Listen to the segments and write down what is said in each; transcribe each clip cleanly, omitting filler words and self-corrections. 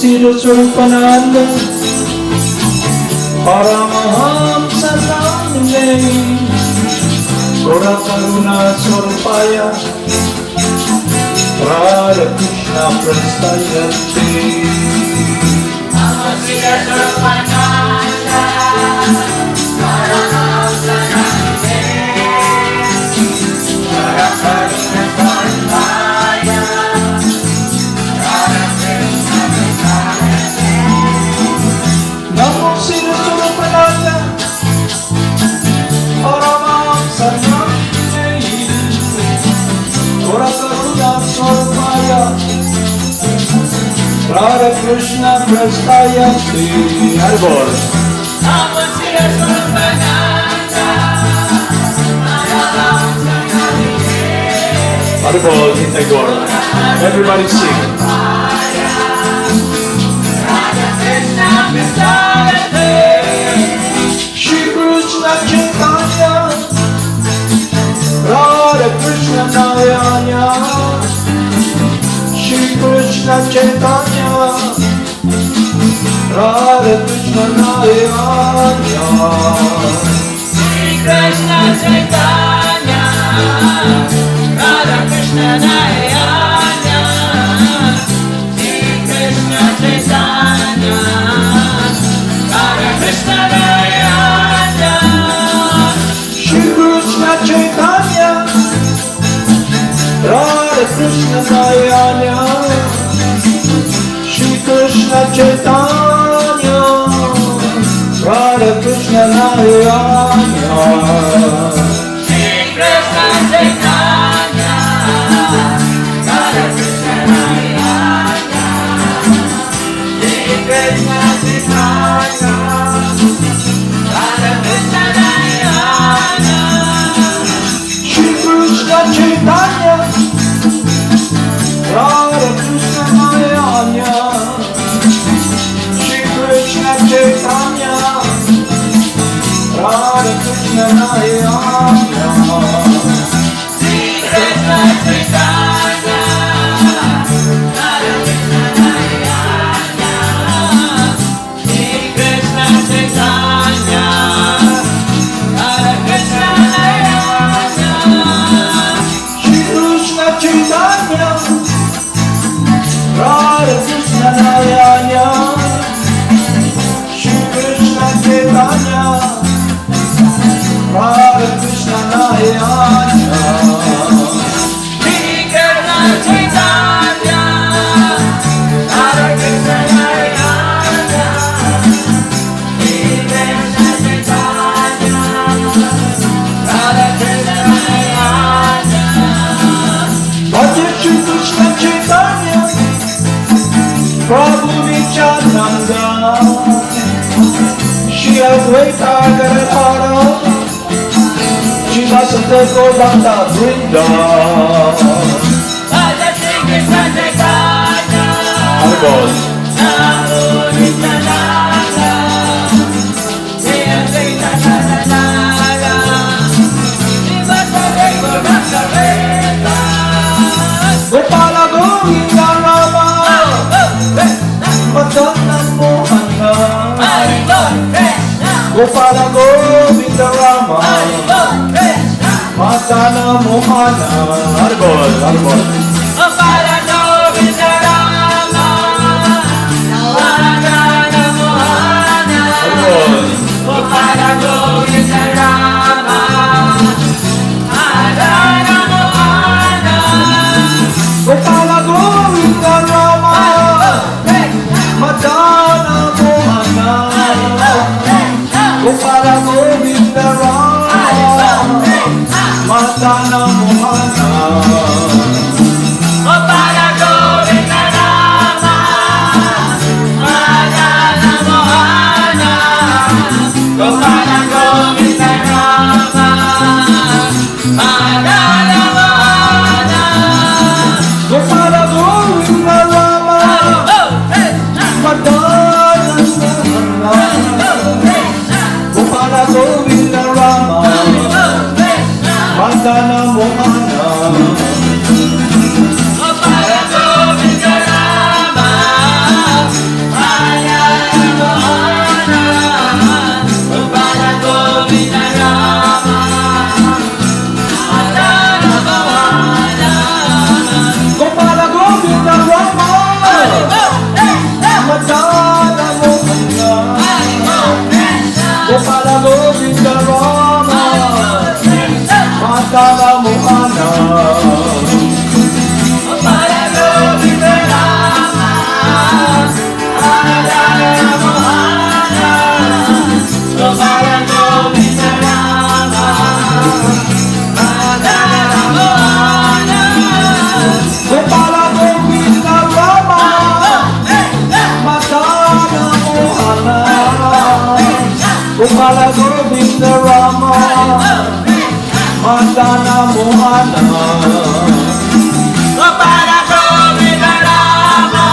Siddhaswarupananda, Paramahamsa Sura Karuna Surpaya, Radha Krishna Prastayati. Siddhaswarupananda, Paramahamsa Sura Karuna Surpaya, Radha Krishna Prastayati. Namo Siddhaswarupananda, Paramahamsa Sura Karuna Surpaya, Radha Krishna Prastayati. Harbol. Namo Siddhaswarupananda, Paramahamsa Harbol, Hintay Gaur. Everybody sing. Radha Krishna Prastayati. Shri Krishna Chaitanya, Radha Krishna Nayanya. Shri Krishna Chaitanya, Radha Krishna Nayanya. Shri Krishna Chaitanya, Radha Krishna Nayana. Shri Krishna Chaitanya, Radha Krishna Nayana. Shri Krishna Chaitanya, Radha Krishna Nayanya. Shri Krishna Chaitanya, Radha Krishna Nayanya. Shri Krishna Chaitanya, Radha Krishna Nayana. Shri Krishna Chaitanya, Radha Krishna Nayana. Shri Krishna Chaitanya, Radha Krishna Nayanya. Shri Krishna Chaitanya, Radha Krishna Nayanya. Shri Krishna Chaitanya, Radha Krishna Nayana. Shri Krishna Chaitanya, Radha Krishna Nayana. Shri Krishna Chaitanya, Radha Krishna Nayanya. Shri Krishna Chaitanya, Radha Krishna Nayanya. Shri Krishna Chaitanya, Radha Krishna Nayana. Shri Krishna Chaitanya, Radha Krishna Nayana. Bhaja Shri Krishna Chaitanya, Prabhu Nityananda. Shri Advaita Gadadhara, Shri Vasanta Gauranga Vrinda. Bhaja Shri Krishna Chaitanya, Harbol. Prabhu Nityananda. Shri Advaita Gadadhara, Shri Vasanta Gauranga Vrinda. Gopala Govinda Rama, Madana Mohana. Gopala Govinda Rama, Madana Mohana. Harbol, Harbol. Gopala Govinda Rama, Madana Mohana. Harbol. Gopala Govinda Rama, Madana Mohana. Gopala Govinda Rama, Madana Mohana. Gopala Govinda Rama, Madana Mohana. Gopala Govinda Rama, Madana Mohana. Gopala Govinda Rama, Madana Mohana. Gopala Govinda Rama, Madana Mohana. Gopala Govinda Rama, Madana Mohana. Gopala Govinda Rama, Madana Mohana Gopala Govinda Rama, Madana Mohana, Gopala Govinda Rama, Madana Mohana. Gopala Govinda Rama Madana Mohana Gopala Govinda Rama Madana Mohana Gopala Govinda Rama,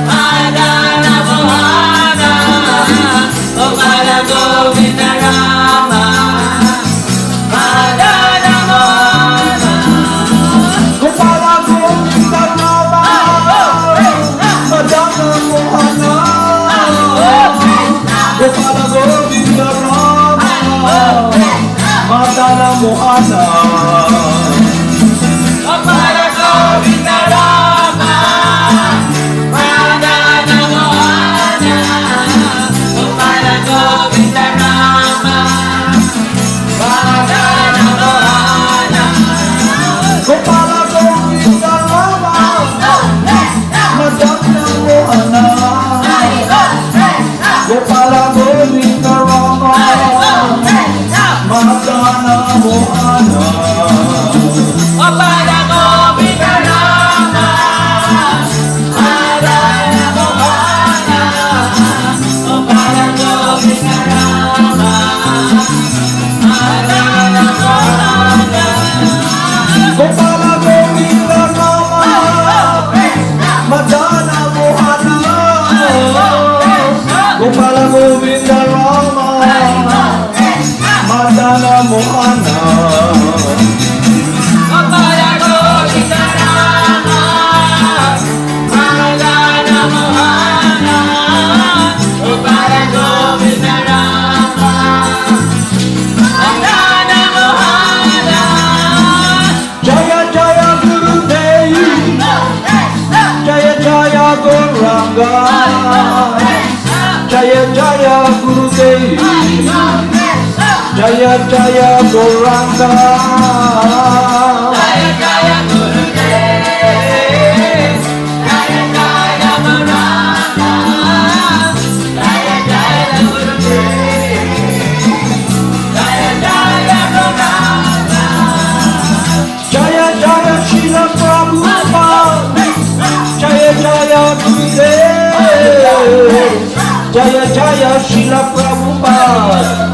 Madana Mohana, Gopala Govinda Rama, Madana Mohana. Gopala Govinda Rama Madana Mohana Gopala Govinda Rama Madana Mohana Gopala Govinda Rama, Madana Mohana, Gopala Govinda Rama, Madana Mohana. Gopala Govinda Rama Madana Mohana Gopala Govinda Rama Madana Mohana Gopala Govinda Rama, Madana Mohana, Gopala Govinda Rama, Madana Mohana. Gopala Govinda Rama Madana Mohana Gopala Govinda Rama Madana Mohana Gopala Govinda Rama, Madana Mohana, Gopala Govinda Rama, Madana Mohana. Jaya Jaya Gurudev Jaya Jaya Gauranga Jaya Jaya Gurudev Jaya Jaya Gauranga Jaya Jaya Gurudev, Jaya Jaya Madana, Jaya Jaya Gurudev, Jaya Jaya Madana. Jaya Jaya Srila Prabhupada Jaya Jaya Gurudev Jaya Jaya Srila Prabhupada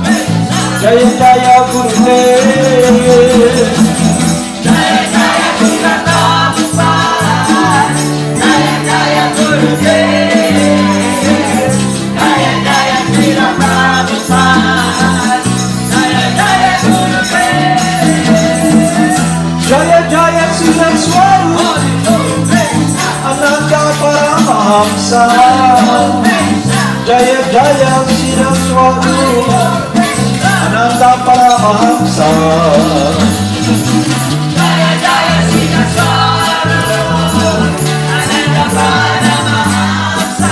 Jaya Jaya Gurudev Jaya Jaya Srila Prabhupada, Jaya Jaya Gurudev, Jaya Jaya Srila Prabhupada, Jaya Jaya Gurudev. Jaya Jaya Siddhaswarupananda Paramahamsa Jaya Jaya Siddhaswarupananda Paramahamsa Jaya Jaya Siddhaswarupananda Paramahamsa,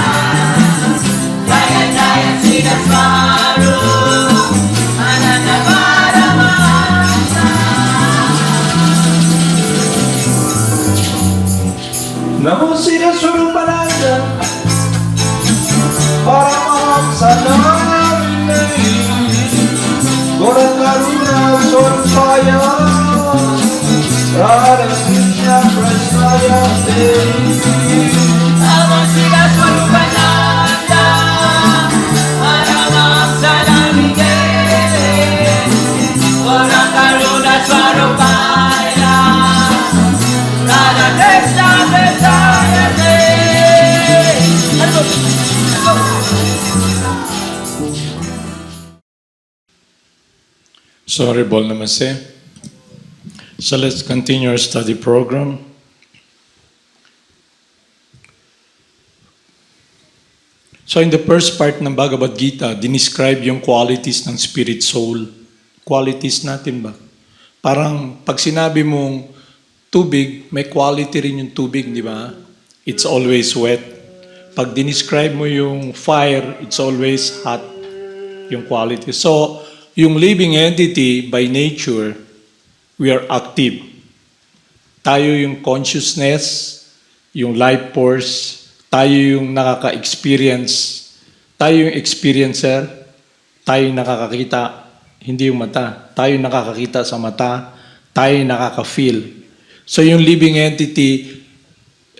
Jaya Jaya Siddhaswarupananda Paramahamsa. Namo Siddhaswarupananda Paramahamsa Namine Gora Karuna Sorpaya Radha Krishna Prasaya Namo Siddhaswarupananda, Paramahamsa Namine, Gora Karuna Swarupaya, Radha Krishna Prasaya Te. Sorry, Bol Namaste. So let's continue our study program. So in the first part ng Bhagavad Gita, dinescribe yung qualities ng spirit soul. Qualities natin ba? Parang pag sinabi mong tubig, may quality rin yung tubig, di ba? It's always wet. Pag dinescribe mo yung fire, it's always hot, yung quality. So, yung living entity by nature, we are active. Tayo yung consciousness, yung life force, tayo yung nakaka-experience, tayo yung experiencer, tayo yung nakakakita, hindi yung mata. Tayo yung nakakakita sa mata, tayo yung nakaka-feel. So yung living entity,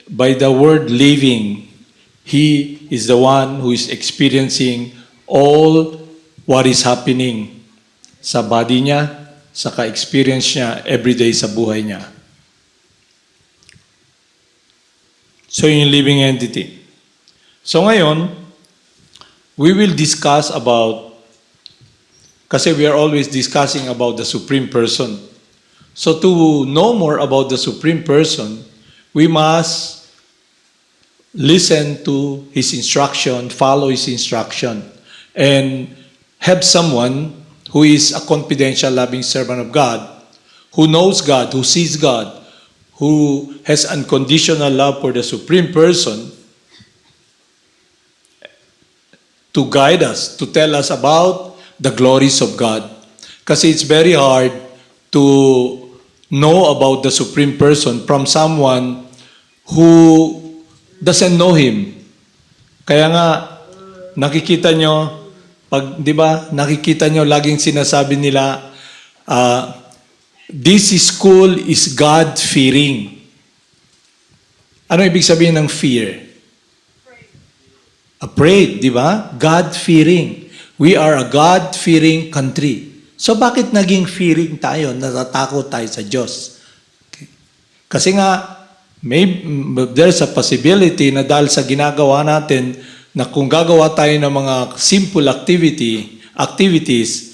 by the word living, he is the one who is experiencing all what is happening sa body niya, sa ka-experience niya everyday sa buhay niya. So yung living entity. So ngayon, we will discuss about, kasi we are always discussing about the Supreme Person. So to know more about the Supreme Person, we must listen to His instruction, follow His instruction, and have someone who is a confidential, loving servant of God, who knows God, who sees God, who has unconditional love for the Supreme Person, to guide us, to tell us about the glories of God. Kasi it's very hard to know about the Supreme Person from someone who doesn't know Him. Kaya nga, nakikita nyo, pag, di ba, nakikita nyo, laging sinasabi nila, this school is God-fearing. Ano ibig sabihin ng fear? Afraid, di ba? God-fearing. We are a God-fearing country. So bakit naging fearing tayo? Natatakot tayo sa Diyos. Okay. Kasi nga, there's a possibility na dahil sa ginagawa natin, na kung gagawa tayo ng mga simple activities,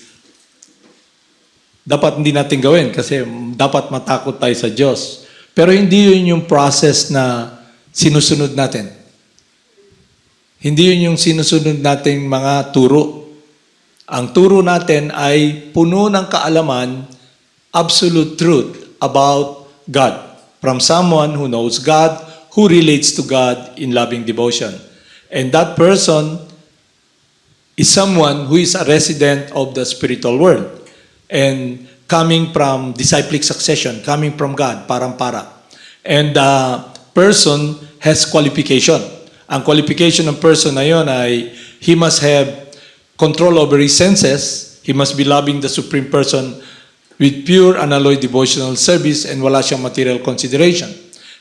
dapat hindi natin gawin kasi dapat matakot tayo sa Diyos. Pero hindi yun yung process na sinusunod natin. Hindi yun yung sinusunod nating mga turo. Ang turo natin ay puno ng kaalaman, absolute truth about God. From someone who knows God, who relates to God in loving devotion. And that person is someone who is a resident of the spiritual world. And coming from disciplic succession, coming from God, parampara. And the person has qualification. Ang qualification ng person na yun ay he must have control over his senses, he must be loving the Supreme Person with pure unalloyed devotional service and wala siyang material consideration.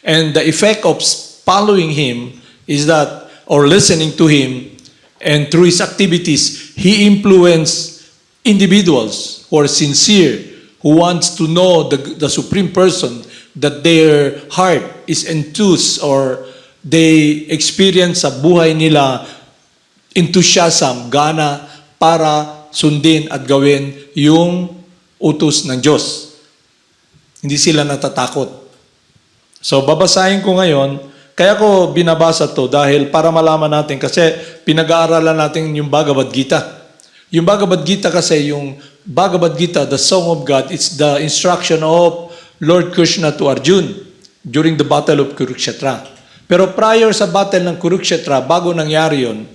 And the effect of following Him is that, or listening to Him, and through His activities, He influences individuals who are sincere, who wants to know the Supreme Person, that their heart is enthused or they experience sa buhay nila enthusiasm, gana para sundin at gawin yung utos ng Diyos. Hindi sila natatakot. So babasahin ko ngayon, kaya ko binabasa to dahil para malaman natin kasi pinag-aaralan natin yung Bhagavad Gita. Yung Bhagavad Gita kasi, yung Bhagavad Gita, the Song of God, it's the instruction of Lord Krsna to Arjuna during the Battle of Kurukshetra. Pero prior sa Battle ng Kurukshetra, bago nangyari yun,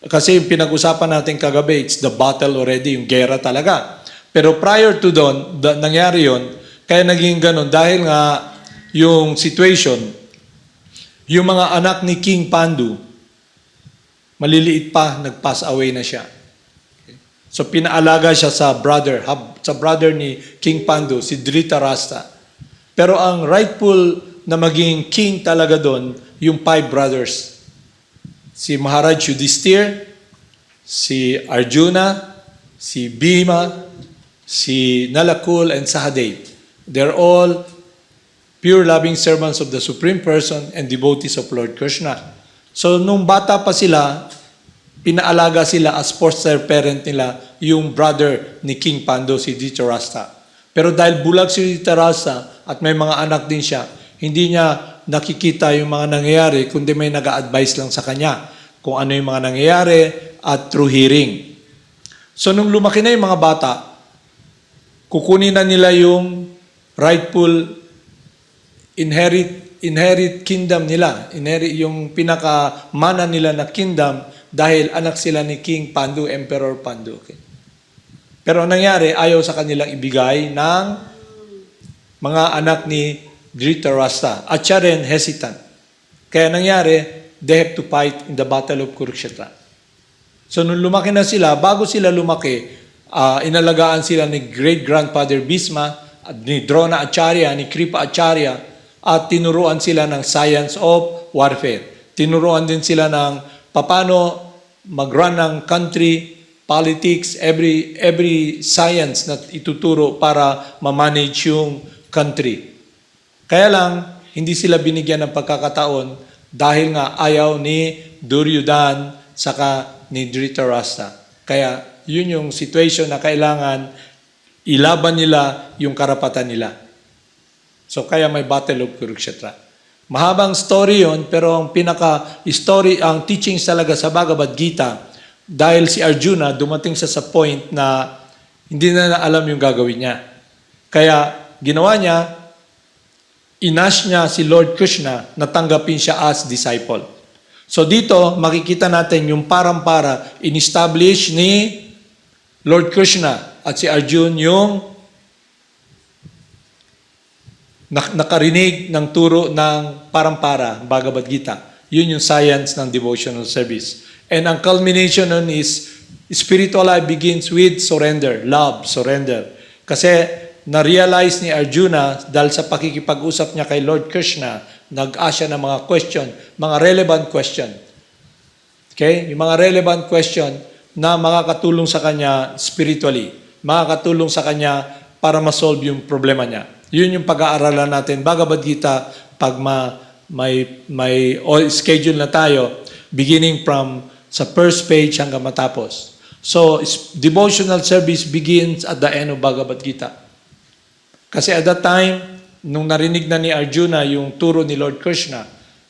kasi yung pinag-usapan natin kagabi, it's the battle already, yung gera talaga. Pero prior to doon, nangyari yun, kaya naging ganun, dahil nga yung situation, yung mga anak ni King Pandu, maliliit pa, nag-pass away na siya. So pinaalaga siya sa brother ni King Pandu, si Dhritarashtra. Pero ang rightful na maging king talaga doon, yung 5 brothers. Si Maharaj Yudhishthir, si Arjuna, si Bhima, si Nalakul, and Sahadev. They're all pure loving servants of the Supreme Person and devotees of Lord Krsna. So nung bata pa sila, pinaalaga sila as foster parent nila yung brother ni King Pandu, si Dhritarashtra. Pero dahil bulag si Dhritarashtra at may mga anak din siya, hindi niya nakikita yung mga nangyayari, kundi may nag-a-advise lang sa kanya kung ano yung mga nangyayari at through hearing. So nung lumaki na yung mga bata, kukunin na nila yung rightful inherit kingdom nila, yung pinakamana nila na kingdom dahil anak sila ni King Pandu, Emperor Pandu. Okay? Pero ang nangyari, ayaw sa kanilang ibigay ng mga anak ni Dhritarashtra. At siya rin hesitant. Kaya nangyari, they have to fight in the Battle of Kurukshetra. So nung lumaki na sila, bago sila lumaki, inalagaan sila ni great-grandfather Bhisma, ni Drona Acharya, ni Kripa Acharya, at tinuruan sila ng science of warfare. Tinuruan din sila ng paano mag-run ng country, politics, every science na ituturo para ma-manage yung country. Kaya lang, hindi sila binigyan ng pagkakataon dahil nga ayaw ni Duryodhan saka ni Dhritarashtra. Kaya yun yung situation na kailangan ilaban nila yung karapatan nila. So kaya may Battle of Kurukshetra. Mahabang story yun, pero ang pinaka-story, ang teachings talaga sa Bhagavad Gita, dahil si Arjuna dumating sa point na hindi na alam yung gagawin niya. Kaya ginawa niya, inask niya si Lord Krishna na tanggapin siya as disciple. So dito, makikita natin yung parampara in-establish ni Lord Krishna at si Arjun yung nakarinig ng turo ng parampara, Bhagavad Gita. Yun yung science ng devotional service. And ang culmination nun is spiritual life begins with surrender, love, surrender. Kasi na-realize ni Arjuna dahil sa pakikipag-usap niya kay Lord Krishna, nag-ask siya ng mga question, mga relevant question. Okay? Yung mga relevant question na makakatulong sa kanya spiritually, makakatulong sa kanya para ma-solve yung problema niya. Yun yung pag-aaralan natin. Bhagavad Gita, pag may schedule na tayo, beginning from sa first page hanggang matapos. So, devotional service begins at the end of Bhagavad Gita. Kasi at that time, nung narinig na ni Arjuna yung turo ni Lord Krishna,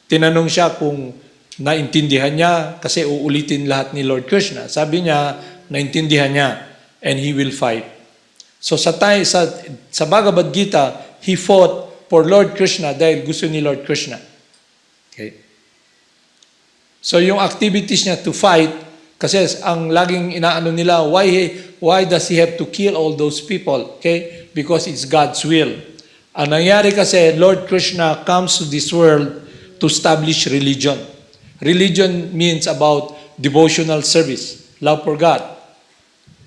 tinanong siya kung naintindihan niya, kasi uulitin lahat ni Lord Krishna. Sabi niya, naintindihan niya, and he will fight. So sa Bhagavad Gita, he fought for Lord Krishna dahil gusto ni Lord Krishna. Okay? So yung activities niya to fight, kasi ang laging inaano nila, why does he have to kill all those people? Okay? Because it's God's will. Ang nangyari kasi, Lord Krishna comes to this world to establish religion. Religion means about devotional service, love for God.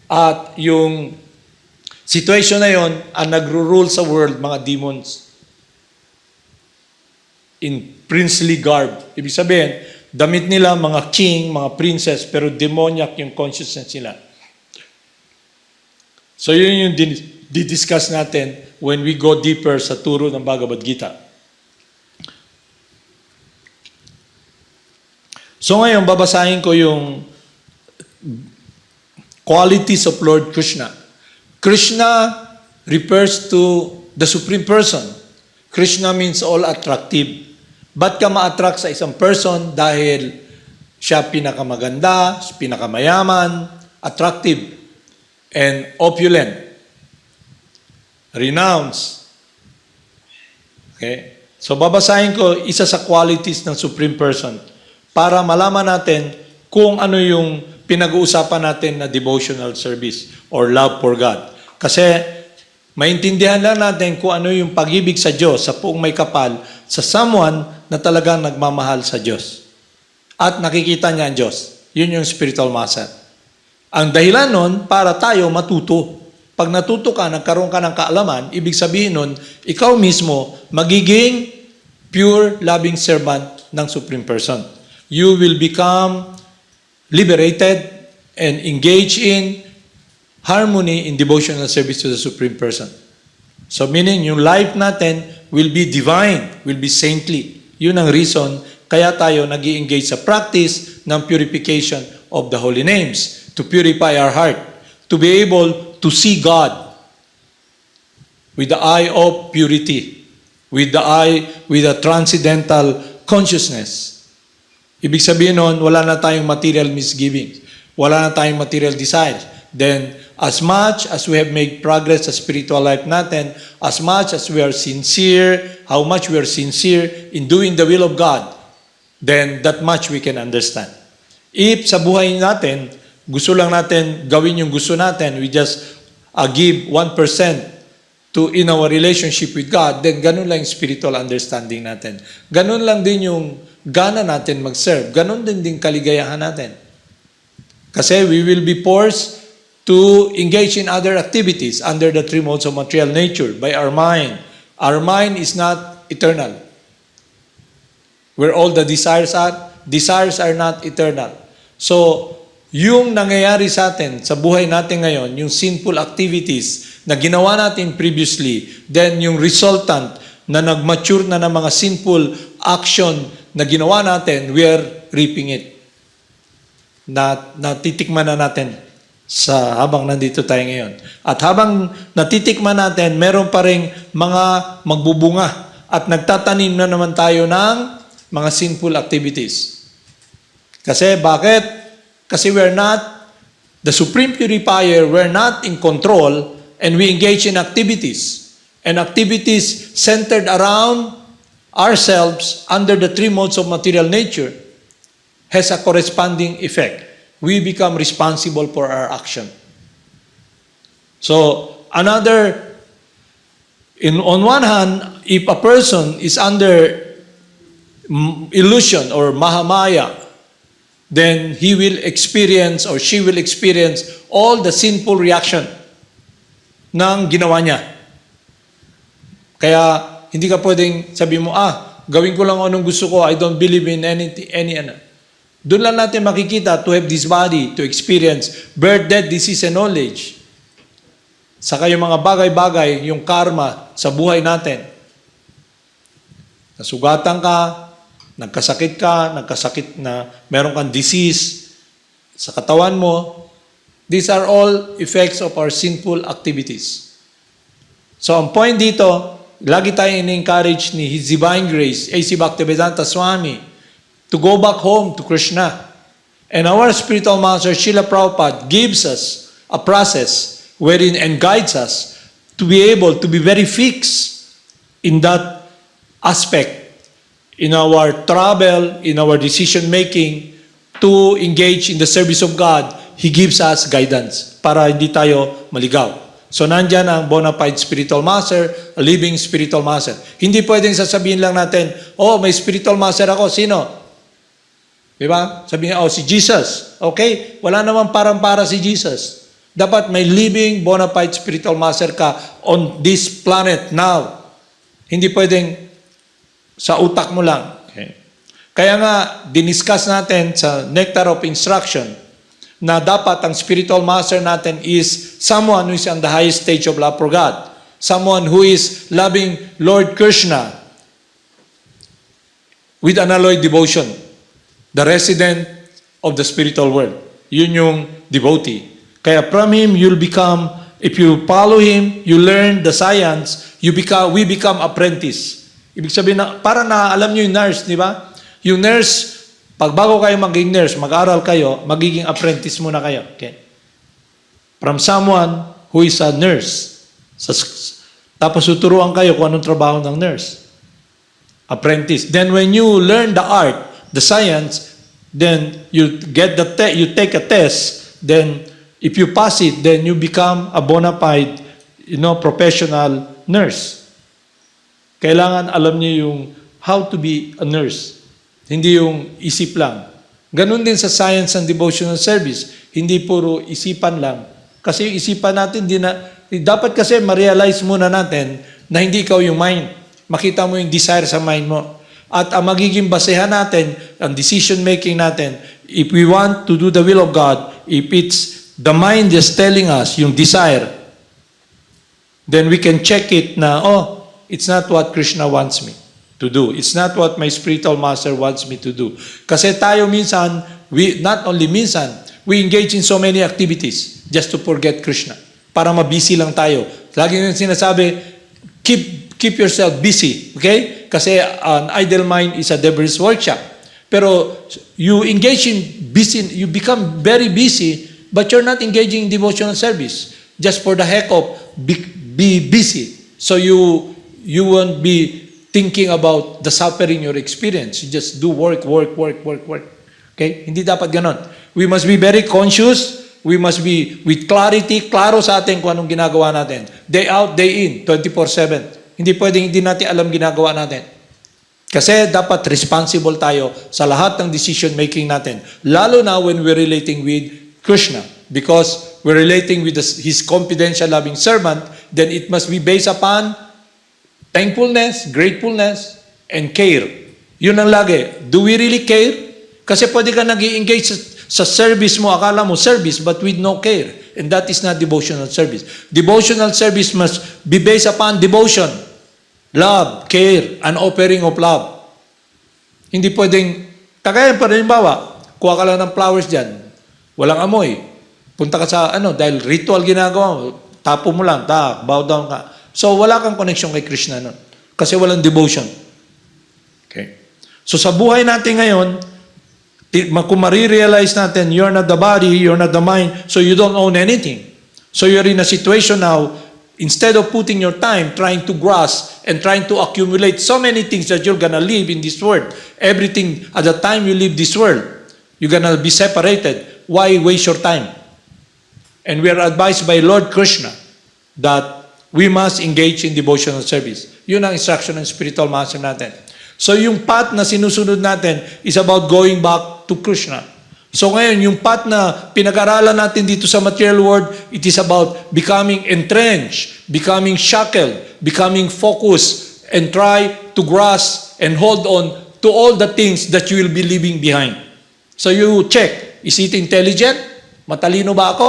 At yung situation na yon, ang nagro-rule sa world, mga demons. In princely garb. Ibig sabihin, damit nila mga king, mga princess, pero demoniac yung consciousness nila. So yun yung di-discuss natin when we go deeper sa turo ng Bhagavad Gita. So ngayon, babasahin ko yung qualities of Lord Krishna. Krishna refers to the Supreme Person. Krishna means all attractive. Ba't ka ma-attract sa isang person? Dahil siya pinakamaganda, pinakamayaman, attractive, and opulent, renounced. Okay? So babasahin ko isa sa qualities ng Supreme Person para malaman natin kung ano yung pinag-uusapan natin na devotional service or love for God. Kasi maintindihan lang natin kung ano yung pag-ibig sa Diyos, sa puong may kapal, sa someone na talagang nagmamahal sa Diyos. At nakikita niya ang Diyos. Yun yung spiritual master. Ang dahilan nun, para tayo matuto. Pag natuto ka, nagkaroon ka ng kaalaman, ibig sabihin nun, ikaw mismo magiging pure, loving servant ng Supreme Person. You will become liberated and engage in harmony in devotional service to the Supreme Person. So meaning, yung life natin will be divine, will be saintly. Yun ang reason kaya tayo nag-i-engage sa practice ng purification of the holy names, to purify our heart, to be able to see God with the eye of purity, with a transcendental consciousness. Ibig sabihin nun, wala na tayong material misgivings, wala na tayong material desires. Then, as much as we have made progress sa spiritual life natin, as much as we are sincere, how much we are sincere in doing the will of God, then that much we can understand. If sa buhay natin, gusto lang natin gawin yung gusto natin, we just give 1% in our relationship with God, then ganun lang yung spiritual understanding natin. Ganun lang din yung gana natin mag-serve. Ganun din kaligayahan natin. Kasi we will be forced to engage in other activities under the three modes of material nature by our mind. Our mind is not eternal. Where all the desires are not eternal. So, yung nangyayari sa atin, sa buhay natin ngayon, yung sinful activities na ginawa natin previously, then yung resultant na nag-mature na ng mga sinful action na ginawa natin, we are reaping it. Natitikman na natin habang nandito tayo ngayon. At habang natitikman natin, meron pa rin mga magbubunga at nagtatanim na naman tayo ng mga sinful activities. Kasi bakit? Kasi we're not, the Supreme Purifier, we're not in control and we engage in activities. And activities centered around ourselves under the three modes of material nature has a corresponding effect. We become responsible for our action. So, on one hand, if a person is under illusion or mahamaya, then he will experience or she will experience all the sinful reaction ng ginawa niya. Kaya hindi ka pwedeng sabi mo, gawin ko lang anong gusto ko, I don't believe in any. Doon lang natin makikita to have this body, to experience birth, death, disease, and old age. Saka yung mga bagay-bagay, yung karma sa buhay natin. Nasugatan ka, nagkasakit na meron kang disease sa katawan mo, these are all effects of our sinful activities. So, ang point dito, lagi tayong in-encourage ni His Divine Grace, A.C.Bhaktivedanta Swami, to go back home to Krsna. And our spiritual master, Srila Prabhupada, gives us a process wherein and guides us to be able to be very fixed in that aspect, in our travel, in our decision-making, to engage in the service of God. He gives us guidance para hindi tayo maligaw. So, nandyan ang bona fide spiritual master, a living spiritual master. Hindi pwedeng sasabihin lang natin, may spiritual master ako. Sino? Diba? Sabihin niya, si Jesus. Okay? Wala namang para si Jesus. Dapat may living bona fide spiritual master ka on this planet now. Hindi pwedeng sa utak mo lang. Okay. Kaya nga, diniscuss natin sa Nectar of Instruction na dapat ang spiritual master natin is someone who is on the highest stage of love for God. Someone who is loving Lord Krsna with unalloyed devotion. The resident of the spiritual world. Yun yung devotee. Kaya from him, you'll become, if you follow him, you learn the science, we become apprentice. Ibig sabihin na, para alam nyo yung nurse, di ba? Yung nurse, pag bago kayo maging nurse, mag-aral kayo, magiging apprentice muna kayo. Okay? From someone who is a nurse. Tapos tuturuan kayo kung anong trabaho ng nurse. Apprentice. Then when you learn the art, the science, then you take a test, then if you pass it, then you become a bona fide, professional nurse. Kailangan alam niyo yung how to be a nurse. Hindi yung isip lang. Ganun din sa science and devotional service. Hindi puro isipan lang. Kasi yung isipan natin, dapat kasi ma-realize muna natin na hindi ikaw yung mind. Makita mo yung desire sa mind mo. At ang magiging basehan natin, ang decision-making natin, if we want to do the will of God, if it's the mind just telling us yung desire, then we can check it na, it's not what Krishna wants me to do. It's not what my spiritual master wants me to do. Kasi tayo minsan, not only minsan, we engage in so many activities just to forget Krishna. Para mabisi lang tayo. Lagi nang sinasabi, keep yourself busy. Okay? Kasi an idle mind is a devil's workshop. Pero you engage in busy, you become very busy, but you're not engaging in devotional service. Just for the heck of be busy. So you won't be thinking about the suffering you experience. You just do work. Okay? Hindi dapat ganon. We must be very conscious we must be with clarity, klaro sa atin kung anong ginagawa natin. Day out, day in, 24/7. Hindi pwedeng hindi natin alam ginagawa natin. Kasi dapat responsible tayo sa lahat ng decision making natin. Lalo na when we're relating with Krishna. Because we're relating with His confidential loving servant, then it must be based upon thankfulness, gratefulness, and care. Yun ang lagi. Do we really care? Kasi pwede ka nag-i-engage sa service mo, akala mo service, but with no care. And that is not devotional service. Devotional service must be based upon devotion, love, care, an offering of love. Hindi pwedeng, kagaya pa rin bawa, kuha ka lang ng flowers dyan, walang amoy. Punta ka sa, dahil ritual ginagawa mo, tapo mo lang, bow down ka. So, wala kang connection kay Krishna nun. Kasi walang devotion. Okay? So, sa buhay natin ngayon, kung marirealize natin, you're not the body, you're not the mind, so you don't own anything. So you're in a situation now, instead of putting your time trying to grasp and trying to accumulate so many things that you're gonna live in this world, everything at the time you leave this world, you're gonna be separated. Why waste your time? And we are advised by Lord Krishna that we must engage in devotional service. Yun ang instruction ng spiritual master natin. So yung path na sinusunod natin is about going back to Krishna. So ngayon, yung path na pinag-aralan natin dito sa material world, it is about becoming entrenched, becoming shackled, becoming focused, and try to grasp and hold on to all the things that you will be leaving behind. So you check, is it intelligent? Matalino ba ako?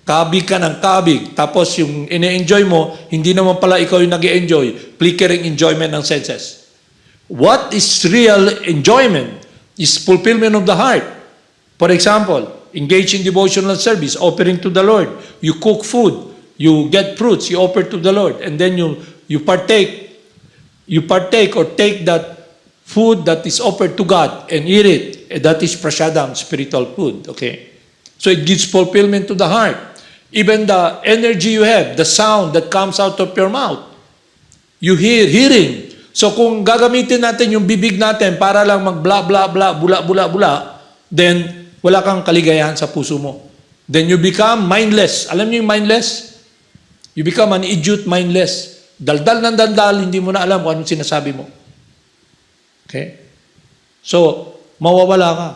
Kabig ka ng kabig, tapos yung ine-enjoy mo, hindi naman pala ikaw yung nag-enjoy, flickering enjoyment ng senses. What is real enjoyment is fulfillment of the heart. For example, engage in devotional service, offering to the Lord. You cook food, you get fruits, you offer to the Lord, and then you partake or take that food that is offered to God and eat it. That is prasadam, spiritual food. Okay? So it gives fulfillment to the heart. Even the energy you have, the sound that comes out of your mouth. You hearing. So kung gagamitin natin yung bibig natin para lang mag-bla, bla, bla, bula, bula, bula, then wala kang kaligayahan sa puso mo. Then you become mindless. Alam niyo yung mindless? You become an idiot mindless. Daldal ng daldal, hindi mo na alam kung anong sinasabi mo. Okay? So, mawawala ka.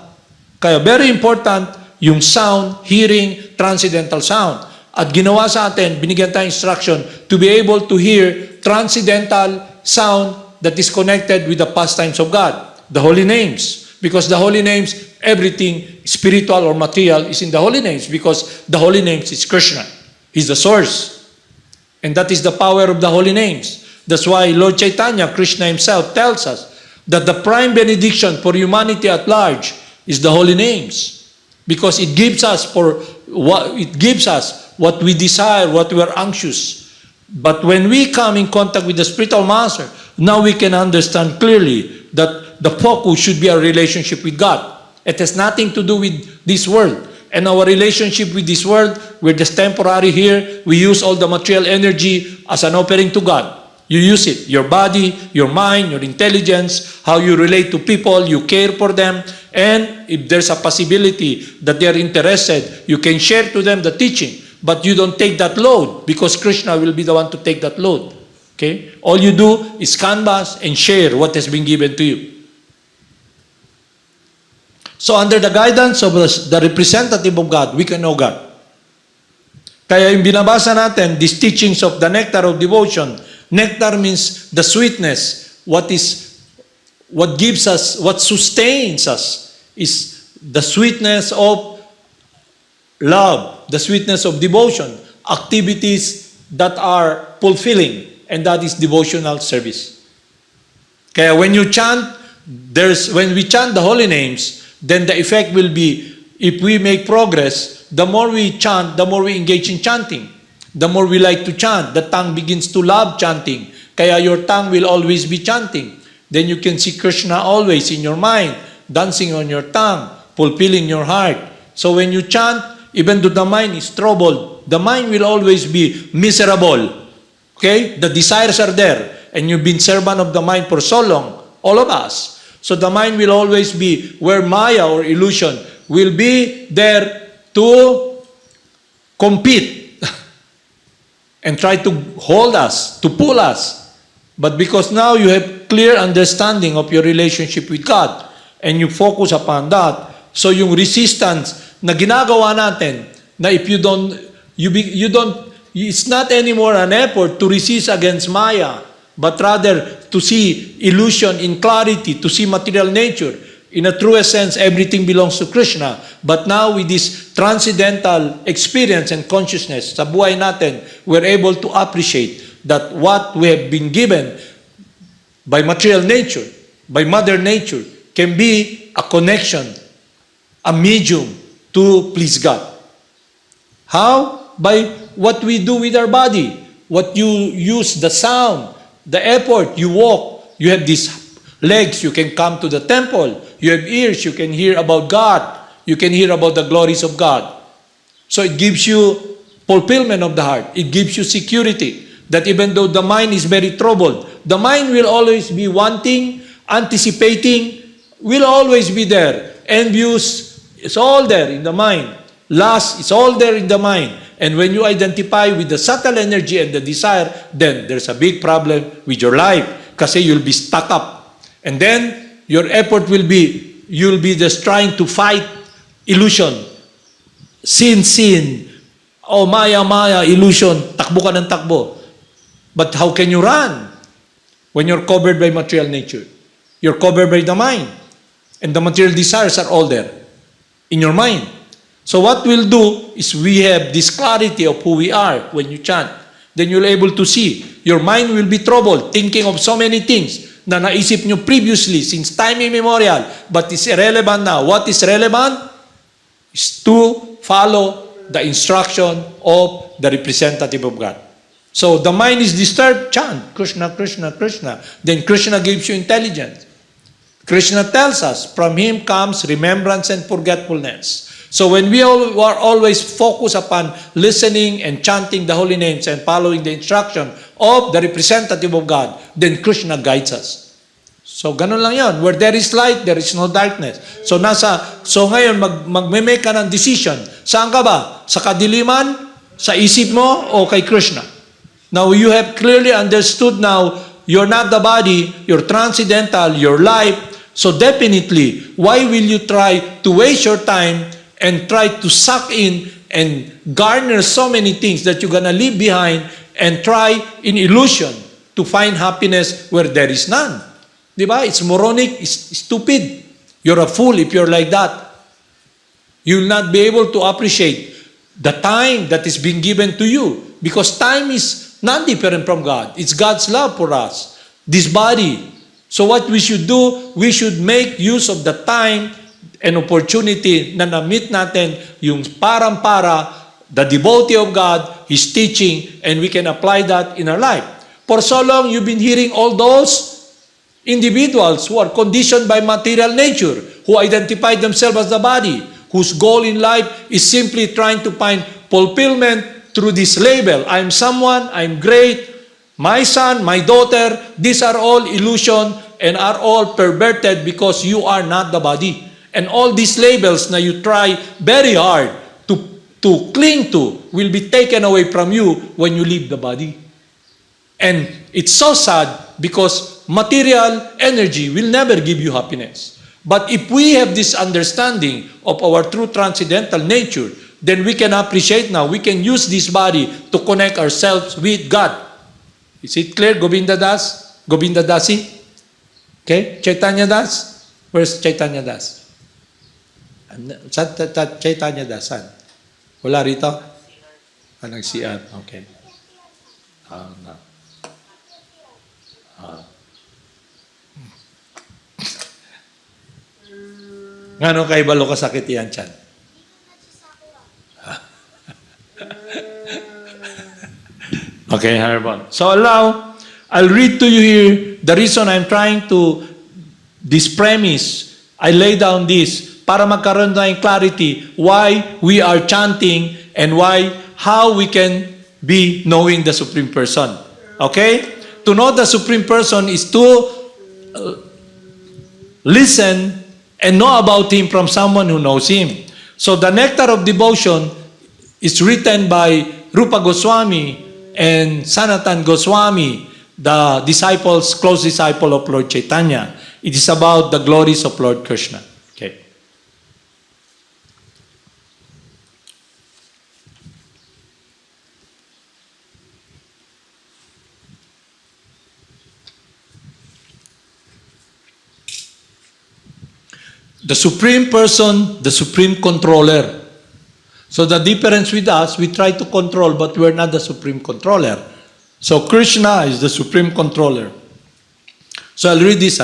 Kaya very important, yung sound, hearing, transcendental sound. At ginawa sa atin, binigyan tayong instruction to be able to hear transcendental sound that is connected with the pastimes of God, the holy names. Because the holy names, everything spiritual or material is in the holy names because the holy names is Krishna. He's the source. And that is the power of the holy names. That's why Lord Chaitanya, Krishna himself, tells us that the prime benediction for humanity at large is the holy names. Because it gives us what we desire, what we are anxious. But when we come in contact with the spiritual master, now we can understand clearly that the focus should be our relationship with God. It has nothing to do with this world. And our relationship with this world, we're just temporary here. We use all the material energy as an offering to God. You use it, your body, your mind, your intelligence, how you relate to people, you care for them, and if there's a possibility that they're interested, you can share to them the teaching, but you don't take that load because Krishna will be the one to take that load. Okay? All you do is canvas and share what has been given to you. So under the guidance of the representative of God, we can know God. Kaya yung binabasa natin, these teachings of the nectar of devotion. Nectar means the sweetness. What gives us, what sustains us is the sweetness of love, the sweetness of devotion, activities that are fulfilling, and that is devotional service. Kaya when you chant, when we chant the holy names, then the effect will be, if we make progress, the more we chant, the more we engage in chanting. The more we like to chant, the tongue begins to love chanting. Kaya your tongue will always be chanting. Then you can see Krishna always in your mind, dancing on your tongue, fulfilling your heart. So when you chant, even though the mind is troubled, the mind will always be miserable. Okay? The desires are there. And you've been servant of the mind for so long, all of us. So the mind will always be where Maya or illusion will be there to compete and try to hold us, to pull us. But because now you have clear understanding of your relationship with God and you focus upon that, so yung resistance na ginagawa natin, na if you don't, it's not anymore an effort to resist against Maya, but rather to see illusion in clarity, to see material nature. In a truest sense, everything belongs to Krishna. But now with this transcendental experience and consciousness sa buhay natin, we're able to appreciate that what we have been given by material nature, by Mother Nature, can be a connection, a medium to please God. How? By what we do with our body. What you use, the sound, the effort, you walk. You have these legs, you can come to the temple. You have ears, you can hear about God. You can hear about the glories of God. So it gives you fulfillment of the heart. It gives you security. That even though the mind is very troubled, the mind will always be wanting, anticipating, will always be there. Envious, it's all there in the mind. Lust, it's all there in the mind. And when you identify with the subtle energy and the desire, then there's a big problem with your life. Kasi you'll be stuck up. And then, your effort will be, you'll be just trying to fight illusion. Sin. Oh, Maya, illusion. Takbo ka ng takbo. But how can you run when you're covered by material nature? You're covered by the mind. And the material desires are all there in your mind. So what we'll do is we have this clarity of who we are when you chant. Then you'll be able to see. Your mind will be troubled, thinking of so many things na naisip nyo previously since time immemorial, but it's irrelevant now. What is relevant is to follow the instruction of the representative of God. So the mind is disturbed, chant, Krishna, Krishna, Krishna. Then Krishna gives you intelligence. Krishna tells us, from Him comes remembrance and forgetfulness. So when we are always focused upon listening and chanting the holy names and following the instruction of the representative of God, then Krishna guides us. So ganun lang yan. Where there is light, there is no darkness. So ngayon, mag-make ka ng decision. Saan ka ba? Sa kadiliman? Sa isip mo? O kay Krishna? Now, you have clearly understood now, you're not the body, you're transcendental, you're life. So definitely, why will you try to waste your time and try to suck in and garner so many things that you're gonna leave behind and try in illusion to find happiness where there is none? Diba? It's moronic, it's stupid. You're a fool if you're like that. You'll not be able to appreciate the time that is being given to you, because time is not different from God. It's God's love for us. This body. So what we should do, we should make use of the time and opportunity na na-meet natin yung para the devotee of God, His teaching, and we can apply that in our life. For so long, you've been hearing all those individuals who are conditioned by material nature, who identify themselves as the body, whose goal in life is simply trying to find fulfillment through this label. I'm someone, I'm great, my son, my daughter. These are all illusion and are all perverted because you are not the body. And all these labels na you try very hard to cling to will be taken away from you when you leave the body. And it's so sad because material energy will never give you happiness. But if we have this understanding of our true transcendental nature, then we can appreciate now, we can use this body to connect ourselves with God. Is it clear? Govinda Das? Govinda Dasi? Okay? Chaitanya Das? Where's Chaitanya Das? Chaitanya Das? Saan? Wala rito? Nag-CR. Okay. No. Ngano kay balo kasakit yan, Chan? Okay, Harbon. So I'll read to you here the reason I'm trying to, this premise, I lay down this para magkaroon tayong clarity why we are chanting and how we can be knowing the Supreme Person. Okay? To know the Supreme Person is to listen and know about Him from someone who knows Him. So the Nectar of Devotion is written by Rupa Goswami and Sanatan Goswami, the disciples, close disciple of Lord Chaitanya. It is about the glories of Lord Krishna. Okay. The Supreme Person, the Supreme Controller. So the difference with us, we try to control, but we're not the Supreme Controller. So Krishna is the Supreme Controller. So I'll read this.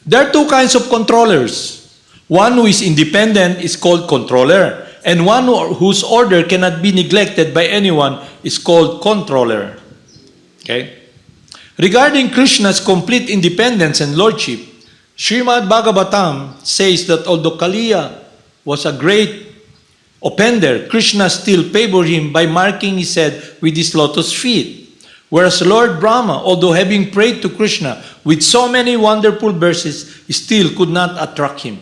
There are two kinds of controllers. One who is independent is called controller, and one whose order cannot be neglected by anyone is called controller. Okay? Regarding Krishna's complete independence and lordship, Srimad Bhagavatam says that although Kaliya was a great offender, Krishna still favored him by marking his head with his lotus feet. Whereas Lord Brahma, although having prayed to Krishna with so many wonderful verses, still could not attract him.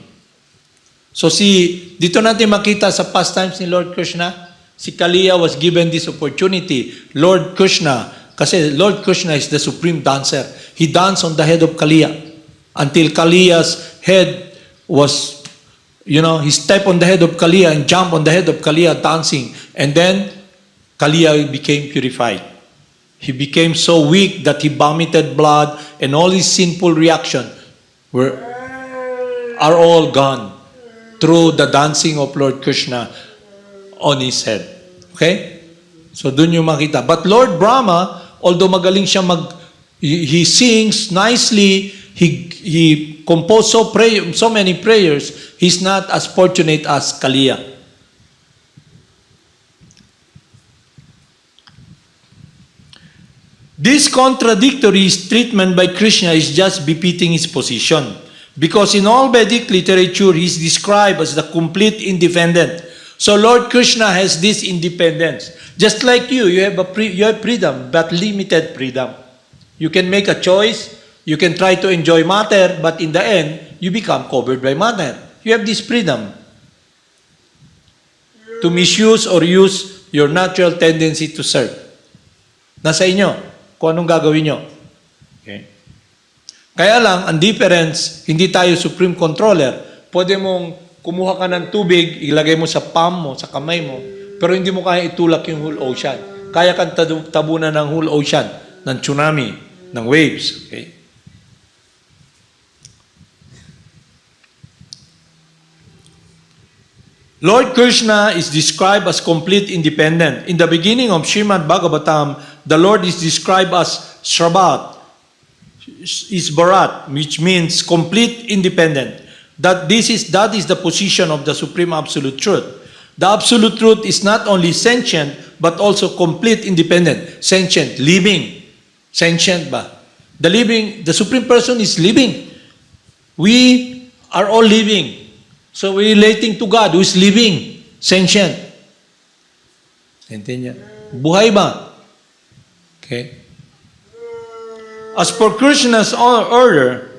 So dito natin makita sa pastimes ni Lord Krishna, si Kaliya was given this opportunity. Lord Krishna, kasi Lord Krishna is the supreme dancer. He danced on the head of Kaliya until Kaliya's head was, he stepped on the head of Kaliya and jumped on the head of Kaliya dancing. And then Kaliya became purified. He became so weak that he vomited blood, and all his sinful reaction are all gone through the dancing of Lord Krishna on his head. Okay? So dun yung makita. But Lord Brahma, although magaling siya he sings nicely, he composed so many prayers, he's not as fortunate as Kaliya. This contradictory treatment by Krishna is just befitting his position, because in all Vedic literature, he is described as the complete independent. So Lord Krishna has this independence. Just like you have freedom, but limited freedom. You can make a choice, you can try to enjoy matter, but in the end, you become covered by matter. You have this freedom to misuse or use your natural tendency to serve. Nasa inyo kung anong gagawin nyo. Okay. Kaya lang, ang difference, hindi tayo supreme controller. Pwede mong kumuha ka ng tubig, ilagay mo sa palm mo, sa kamay mo, pero hindi mo kaya itulak yung whole ocean. Kaya kang tabunan ng whole ocean, ng tsunami, ng waves. Okay? Lord Krishna is described as complete independent. In the beginning of Srimad Bhagavatam, the Lord is described as Shrabat, Isbarat, which means complete independent. That is the position of the Supreme Absolute Truth. The Absolute Truth is not only sentient, but also complete independent. Sentient, living. Sentient ba? The Supreme Person is living. We are all living. So we're relating to God who is living, sentient. Intindihan? Buhay ba? Okay. As for Krishna's order,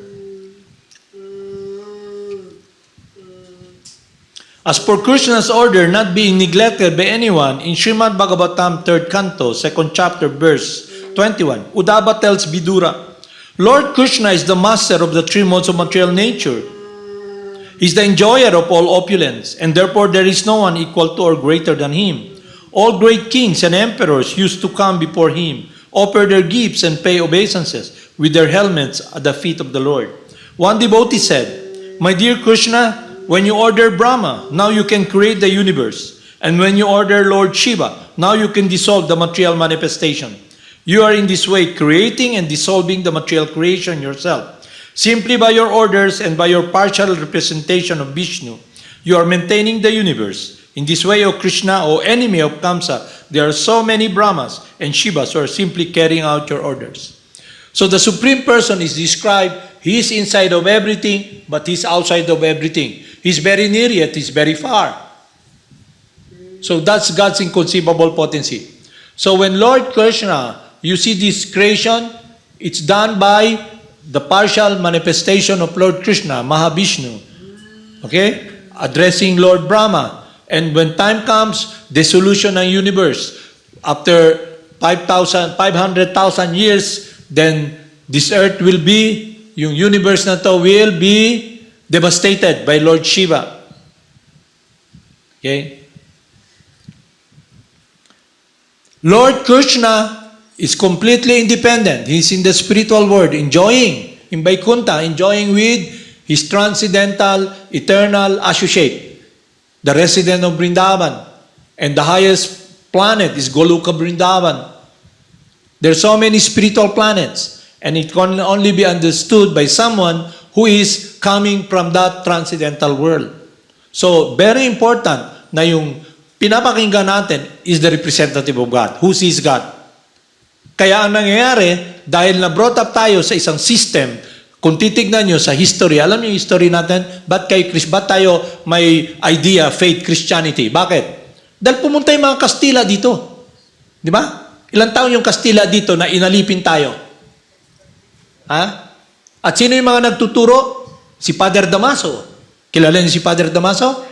not being neglected by anyone, in Srimad Bhagavatam 3rd Canto, 2nd chapter, verse 21, Uddhava tells Vidura, Lord Krishna is the master of the three modes of material nature. He is the enjoyer of all opulence, and therefore there is no one equal to or greater than him. All great kings and emperors used to come before him, offer their gifts and pay obeisances with their helmets at the feet of the Lord. One devotee said, My dear Krishna, when you order Brahma, now you can create the universe. And when you order Lord Shiva, now you can dissolve the material manifestation. You are in this way creating and dissolving the material creation yourself. Simply by your orders and by your partial representation of Vishnu, you are maintaining the universe. In this way, O Krishna, O enemy of Kamsa, there are so many Brahmas and Shivas who are simply carrying out your orders. So the Supreme Person is described, he is inside of everything, but he's outside of everything. He's very near yet he's very far. So that's God's inconceivable potency. So when Lord Krishna, you see this creation, it's done by the partial manifestation of Lord Krishna, Mahavishnu, okay, addressing Lord Brahma. And when time comes, dissolution ng universe. After 500,000 years, then this earth will be, yung universe na to will be devastated by Lord Shiva. Okay? Lord Krishna is completely independent. He's in the spiritual world, enjoying in Vaikuntha, enjoying with his transcendental, eternal associate, the resident of Vrindavan. And the highest planet is Goloka Vrindavan. There are so many spiritual planets, and it can only be understood by someone who is coming from that transcendental world. So, very important na yung pinapakinggan natin is the representative of God. Who sees God? Kaya ang nangyayari, dahil na-brought up tayo sa isang system, kung titignan nyo sa history, alam nyo yung history natin, ba't tayo may idea, faith, Christianity? Bakit? Dahil pumunta yung mga Kastila dito. Di ba? Ilang taon yung Kastila dito na inalipin tayo? Ha? At sino yung mga nagtuturo? Si Father Damaso. Kilala niyo si Father Damaso?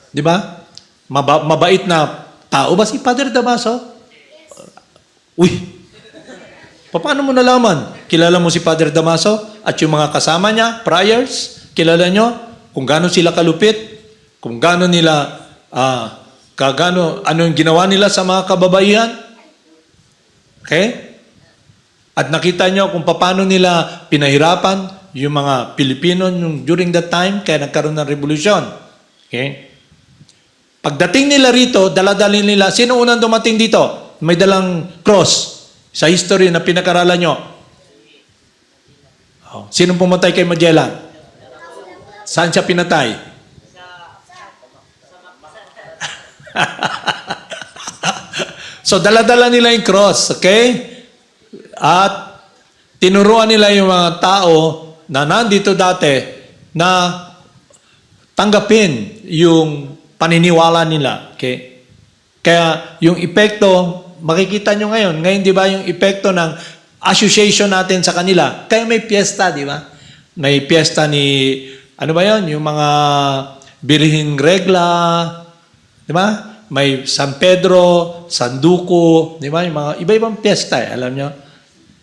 Di ba? Mabait na tao ba si Father Damaso? Uy! Paano mo nalaman? Kilala mo si Father Damaso? At yung mga kasama niya, priors? Kilala nyo? Kung gaano sila kalupit? Kung gaano nila, ano yung ginawa nila sa mga kababaihan? Okay? At nakita nyo kung paano nila pinahirapan yung mga Pilipino during that time, kaya nagkaroon ng revolusyon. Okay? Pagdating nila rito, daladalin nila, sino unang dumating dito? May dalang cross sa history na pinag-aralan nyo. Oh, sinong pumatay kay Magellan? Saan siya pinatay? So, dala-dala nila yung cross, okay? At tinuruan nila yung mga tao na nandito dati na tanggapin yung paniniwala nila, okay? Kaya yung epekto, makikita nyo ngayon. Ngayon, di ba, yung epekto ng association natin sa kanila. Kaya may piyesta, di ba? May piyesta ni, ano ba yun? Yung mga Birhing Regla, di ba? May San Pedro, San Duco, di ba? Yung mga iba-ibang piyesta, alam nyo?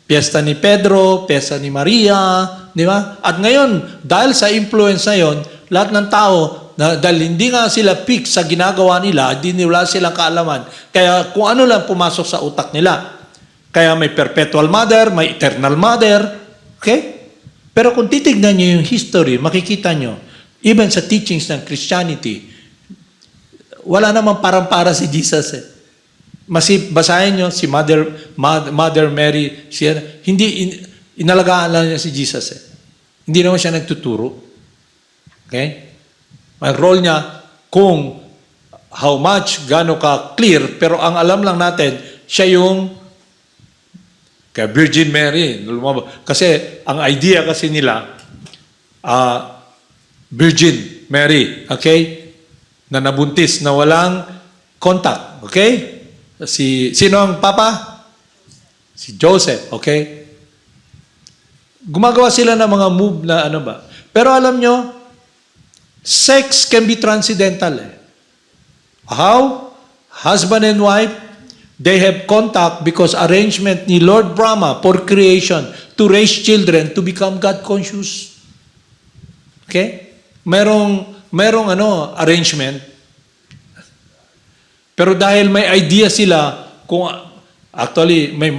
Piyesta ni Pedro, piyesta ni Maria, di ba? At ngayon, dahil sa influence na yun, lahat ng tao, dahil hindi nga sila fix sa ginagawa nila, hindi wala silang kaalaman. Kaya kung ano lang pumasok sa utak nila. Kaya may perpetual mother, may eternal mother. Okay? Pero kung titignan nyo yung history, makikita nyo, even sa teachings ng Christianity, wala namang parang-para si Jesus. Basahin nyo si Mother Mary, hindi inalagaan lang niya si Jesus. Hindi naman siya nagtuturo. Okay? May role niya kung how much, gaano ka clear, pero ang alam lang natin, siya yung kay Virgin Mary. Kasi ang idea kasi nila, Virgin Mary, okay? Na nabuntis, na walang contact, okay? Sino ang papa? Si Joseph, okay? Gumagawa sila ng mga move na ano ba. Pero alam nyo, sex can be transcendental. How? Husband and wife, they have contact because arrangement ni Lord Brahma for creation to raise children to become God conscious. Okay? Merong arrangement. Pero dahil may idea sila, kung actually may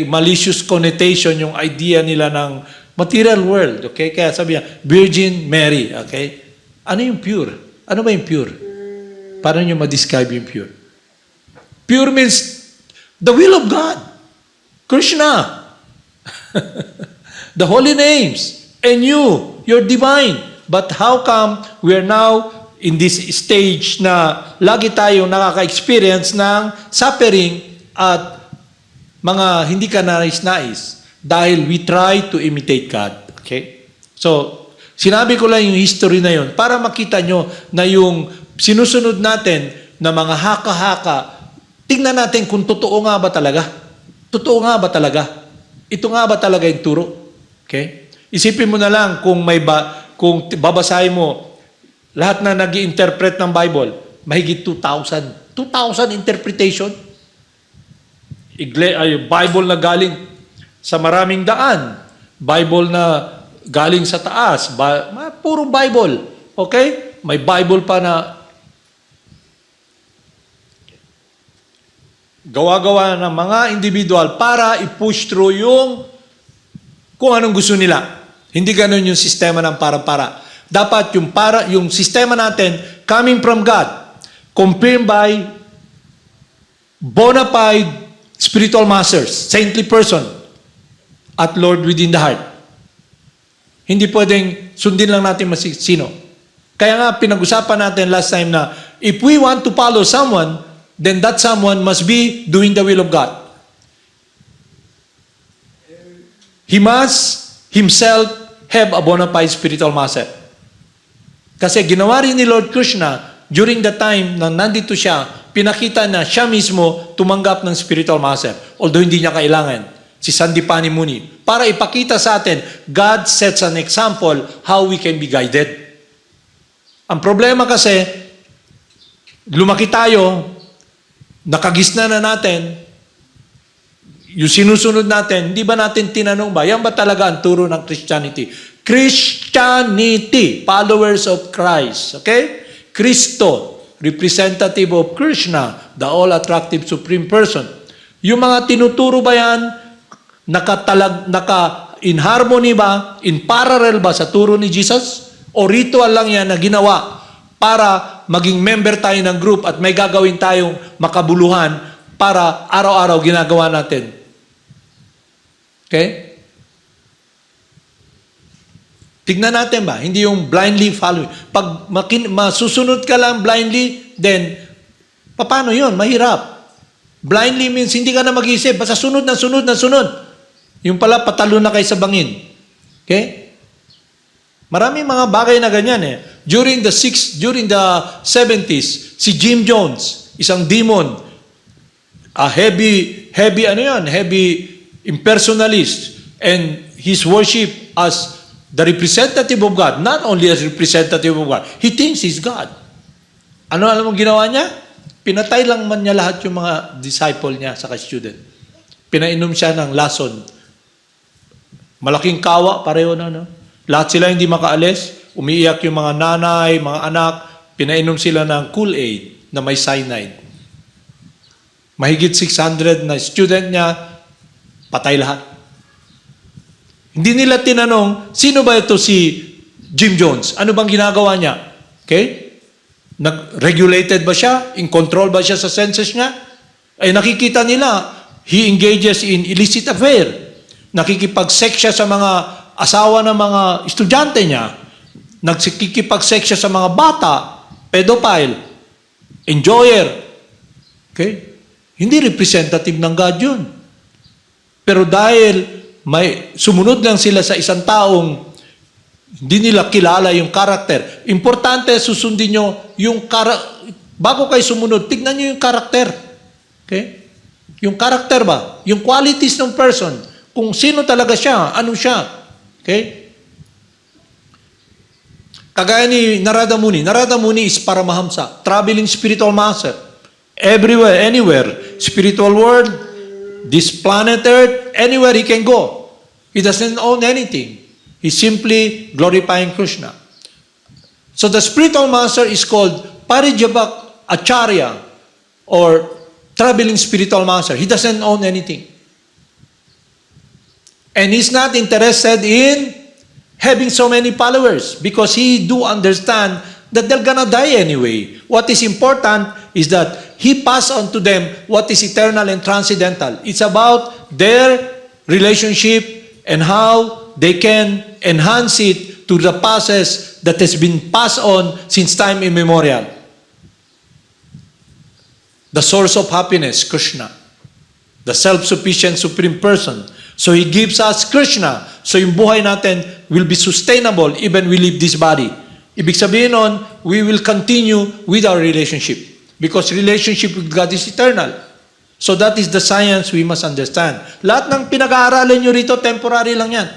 malicious connotation yung idea nila ng material world, okay? Kaya sabi niya, Virgin Mary, okay? Ano yung pure? Ano ba yung pure? Paano niyo ma-describe yung pure? Pure means the will of God. Krishna. The holy names. And you're divine. But how come we're now in this stage na lagi tayong nakaka-experience ng suffering at mga hindi ka nais-nais? Dahil we try to imitate God. Okay? So, sinabi ko lang yung history na yun para makita nyo na yung sinusunod natin na mga haka-haka, tingnan natin kung totoo nga ba talaga. Totoo nga ba talaga? Ito nga ba talaga yung turo? Okay? Isipin mo na lang kung babasahin mo Lahat na nag-i-interpret ng Bible, mahigit 2,000. 2,000 interpretation. Bible na galing sa maraming daan. Bible na galing sa taas. Puro Bible. Okay? May Bible pa na gawa-gawa ng mga individual para i-push through yung kung anong gusto nila. Hindi ganun yung sistema ng para-para. Dapat yung sistema natin coming from God, confirmed by bona fide spiritual masters, saintly person, at Lord within the heart. Hindi pwedeng sundin lang natin sino. Kaya nga pinag-usapan natin last time na if we want to follow someone, then that someone must be doing the will of God. He must himself have a bona fide spiritual master. Kasi ginawa rin ni Lord Krishna during the time na nandito siya, pinakita na siya mismo tumanggap ng spiritual master. Although hindi niya kailangan. Si Sandipani Muni. Para ipakita sa atin, God sets an example how we can be guided. Ang problema kasi, lumaki tayo, nakagisna na natin, yung sinusunod natin, di ba natin tinanong ba, yan ba talaga ang turo ng Christianity? Christianity, followers of Christ. Okay? Kristo, representative of Krishna, the all-attractive supreme person. Yung mga tinuturo ba yan, in harmony ba, in parallel ba sa turo ni Jesus? O ritual lang yan na ginawa para maging member tayo ng group at may gagawin tayong makabuluhan para araw-araw ginagawa natin. Okay? Tignan natin ba? Hindi yung blindly following. Pag masusunod ka lang blindly, then, paano yun? Mahirap. Blindly means hindi ka na mag-isip. Basta sunod na sunod na sunod. Yung pala, patalo na kayo sa bangin. Okay? Maraming mga bagay na ganyan eh. During the 70s, si Jim Jones, isang demon, a heavy impersonalist, and his worship as the representative of God, not only as representative of God, he thinks he's God. Ano alam mo ginawa niya? Pinatay lang man niya lahat yung mga disciple niya sa student. Pinainom siya ng lason. Malaking kawa, pareho na, no? Lahat sila hindi makaalis. Umiiyak yung mga nanay, mga anak. Pinainom sila ng Kool-Aid na may cyanide. Mahigit 600 na student niya, patay lahat. Hindi nila tinanong, sino ba ito si Jim Jones? Ano bang ginagawa niya? Okay? Nag-regulated ba siya? In control ba siya sa senses niya? Ay nakikita nila, he engages in illicit affair. Nakikipag-sex siya sa mga asawa ng mga estudyante niya. Nakikipag-sex siya sa mga bata, pedophile, enjoyer. Okay? Hindi representative ng God yun. Pero dahil may sumunod lang sila sa isang taong hindi nila kilala yung karakter. Importante, susundin nyo yung bago kayo sumunod, tignan nyo yung karakter. Okay? Yung karakter ba? Yung qualities ng person. Kung sino talaga siya, ano siya. Okay? Kagaya ni Narada Muni. Narada Muni is Paramahamsa, traveling spiritual master. Everywhere, anywhere, spiritual world, this planet Earth, anywhere he can go. He doesn't own anything. He's simply glorifying Krishna. So the spiritual master is called Parijabak Acharya or traveling spiritual master. He doesn't own anything. And he's not interested in having so many followers because he do understand that they're gonna die anyway. What is important is that he pass on to them what is eternal and transcendental. It's about their relationship and how they can enhance it to the process that has been passed on since time immemorial. The source of happiness, Krishna. The self-sufficient supreme person. So He gives us Krishna. So yung buhay natin will be sustainable even we leave this body. Ibig sabihin nun, we will continue with our relationship. Because relationship with God is eternal. So that is the science we must understand. Lahat ng pinag-aaralan nyo rito, temporary lang yan.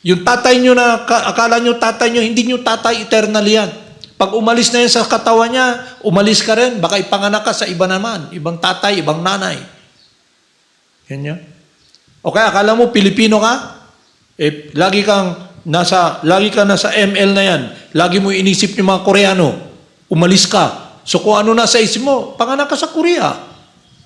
Yung tatay nyo na, akala nyo tatay nyo, hindi nyo tatay eternal yan. Pag umalis na yan sa katawan niya, umalis ka rin, baka ipanganak ka sa iba naman, ibang tatay, ibang nanay. Yan yan. Okay, akala mo Pilipino ka? Lagi ka nasa ML na yan. Lagi mo inisip yung mga Koreano. Umalis ka. So kung ano nasa isip mo, panganak ka sa Korea.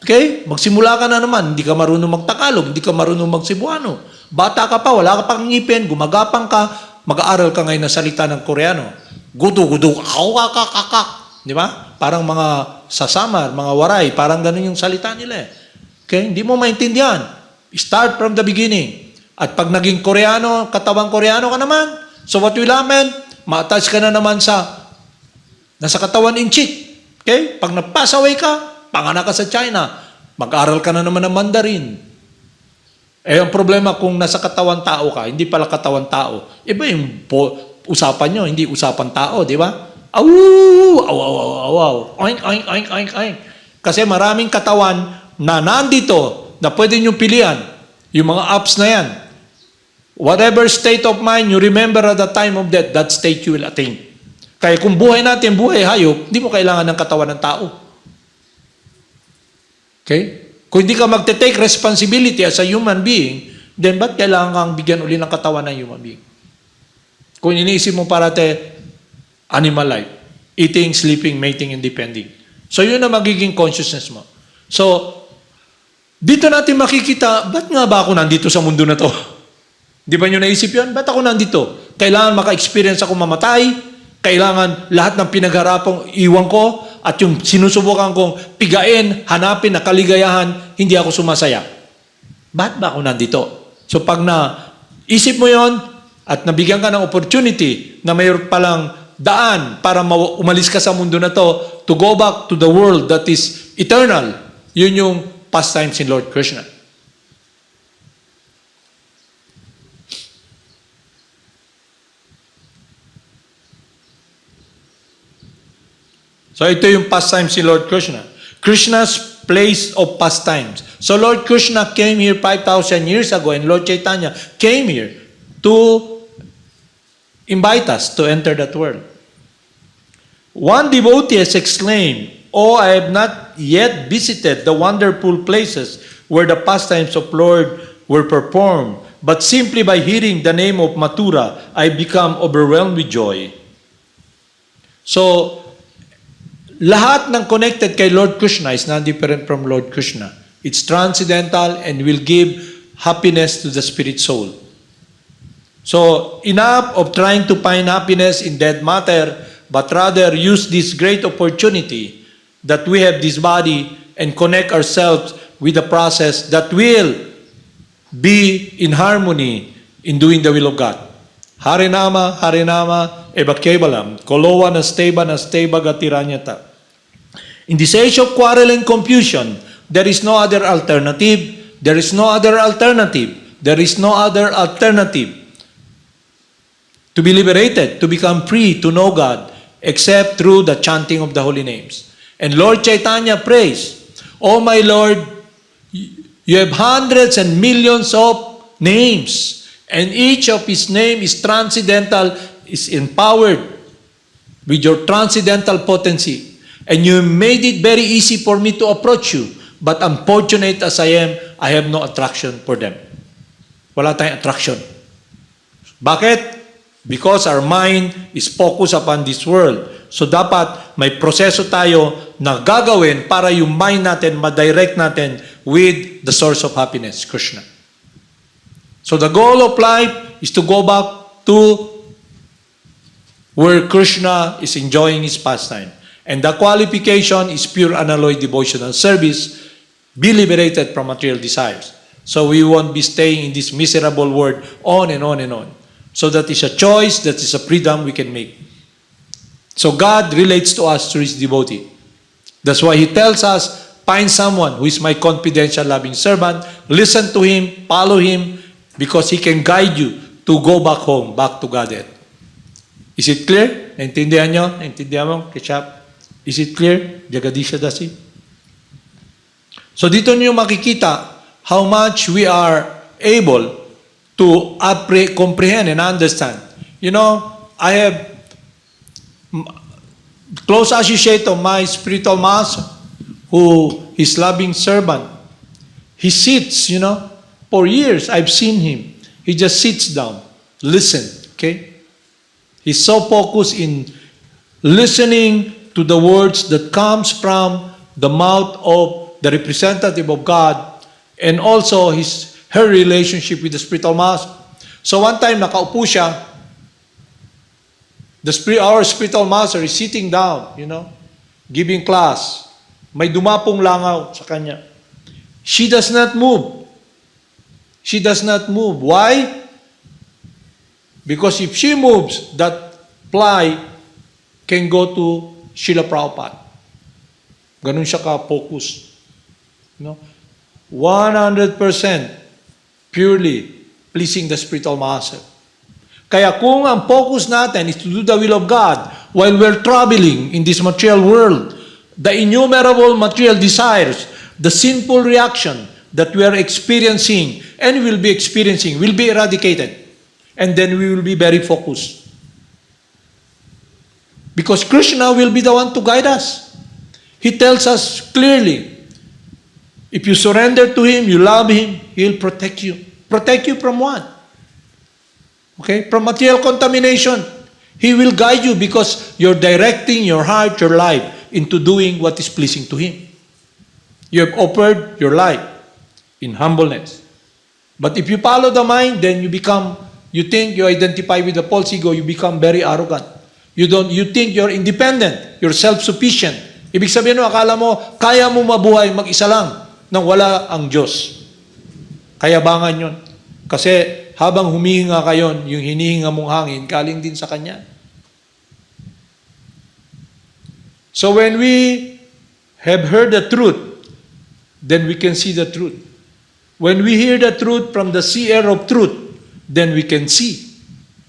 Okay? Magsimula ka na naman. Hindi ka marunong magtagalog, hindi ka marunong magsibuano. Bata ka pa, wala ka pang ngipin, gumagapang ka, mag-aaral ka ngayon ng salita ng Koreano. Gudu, kakak. Di ba? Parang mga sasamar, mga waray, parang ganun yung salita nila. Okay? Hindi mo maintindihan. Start from the beginning. At pag naging Koreano, katawang Koreano ka naman, so what will happen? Ma-attach ka na naman nasa katawan inchik. Okay? Pag nag-pass away ka, panganak ka sa China, mag-aral ka na naman ng Mandarin. Ang problema kung nasa katawan tao ka, hindi pala katawan tao. Iba yung usapan nyo, hindi usapan tao, di ba? Aw, oink, oink, oink, oink, oink. Kasi maraming katawan na nandito na pwede nyo pilihan. Yung mga apps na yan. Whatever state of mind you remember at the time of death, that state you will attain. Kaya kung buhay natin, buhay hayop, hindi mo kailangan ng katawan ng tao. Okay? Kung hindi ka magte-take responsibility as a human being, then ba't kailangan kang bigyan uli ng katawan ng human being? Kung iniisip mo parate, animal life, eating, sleeping, mating, and depending. So yun na magiging consciousness mo. So, dito natin makikita, ba't nga ba ako nandito sa mundo na to? Di ba nyo naisip yun? Ba't ako nandito? Kailangan maka-experience ako mamatay, kailangan lahat ng pinagharapang iwan ko, at yung sinusubukan kong pigain, hanapin na kaligayahan, hindi ako sumasaya. Ba't ba ako nandito? So pag naisip mo yon at nabigyan ka ng opportunity na mayroon palang daan para umalis ka sa mundo na to go back to the world that is eternal, yun yung pastimes in Lord Krsna. So ito yung pastimes ni Lord Krsna. Krishna's place of pastimes. So Lord Krsna came here 5,000 years ago and Lord Chaitanya came here to invite us to enter that world. One devotee has exclaimed, "Oh, I have not yet visited the wonderful places where the pastimes of Lord were performed, but simply by hearing the name of Mathura, I become overwhelmed with joy." So, lahat ng connected kay Lord Krsna is not different from Lord Krsna. It's transcendental and will give happiness to the spirit soul. So, enough of trying to find happiness in dead matter, but rather use this great opportunity that we have this body and connect ourselves with the process that will be in harmony in doing the will of God. Harinama, Harinama, Eva Kevalam, Kolowa na steba gatiranyata. In this age of quarrel and confusion, there is no other alternative. There is no other alternative. There is no other alternative to be liberated, to become free, to know God, except through the chanting of the holy names. And Lord Chaitanya prays, "Oh my Lord, you have hundreds and millions of names, and each of his name is transcendental, is empowered with your transcendental potency. And you made it very easy for me to approach you. But unfortunate as I am, I have no attraction for them." Wala tayong attraction. Bakit? Because our mind is focused upon this world. So dapat may proseso tayo na gagawin para yung mind natin, ma-direct natin with the source of happiness, Krishna. So the goal of life is to go back to where Krishna is enjoying his pastime. And the qualification is pure unalloyed devotional service, be liberated from material desires. So we won't be staying in this miserable world on and on and on. So that is a choice, that is a freedom we can make. So God relates to us through his devotee. That's why he tells us, find someone who is my confidential loving servant, listen to him, follow him, because he can guide you to go back home, back to Godhead. Is it clear? Naintindihan nyo? Naintindihan mo, Keshap? Is it clear? Jagadisha Dasi? So dito niyo makikita how much we are able to comprehend and understand. You know, I have close associate of my spiritual master, who is loving servant, he sits, for years I've seen him. He just sits down, listen, okay? He's so focused in listening to the words that comes from the mouth of the representative of God, and also her relationship with the spiritual master. So one time, nakaupo siya, our spiritual master is sitting down, giving class. May dumapong langaw sa kanya. She does not move. She does not move. Why? Because if she moves, that fly can go to Srila Prabhupada. Ganun siya ka-focus. 100% purely pleasing the spiritual master. Kaya kung ang focus natin is to do the will of God while we're traveling in this material world, the innumerable material desires, the sinful reaction that we are experiencing and will be experiencing will be eradicated. And then we will be very focused. Because Krishna will be the one to guide us. He tells us clearly, if you surrender to Him, you love Him, He'll protect you. Protect you from what? Okay? From material contamination. He will guide you because you're directing your heart, your life, into doing what is pleasing to Him. You have offered your life in humbleness. But if you follow the mind, then you think you identify with the false ego, you become very arrogant. You think you're independent, you're self-sufficient. Ibig sabihin akala mo, kaya mo mabuhay mag-isa lang nang wala ang Diyos. Kayabangan yun. Kasi habang humihinga kayo, yung hinihinga mong hangin, galing din sa Kanya. So when we have heard the truth, then we can see the truth. When we hear the truth from the seer of truth, then we can see.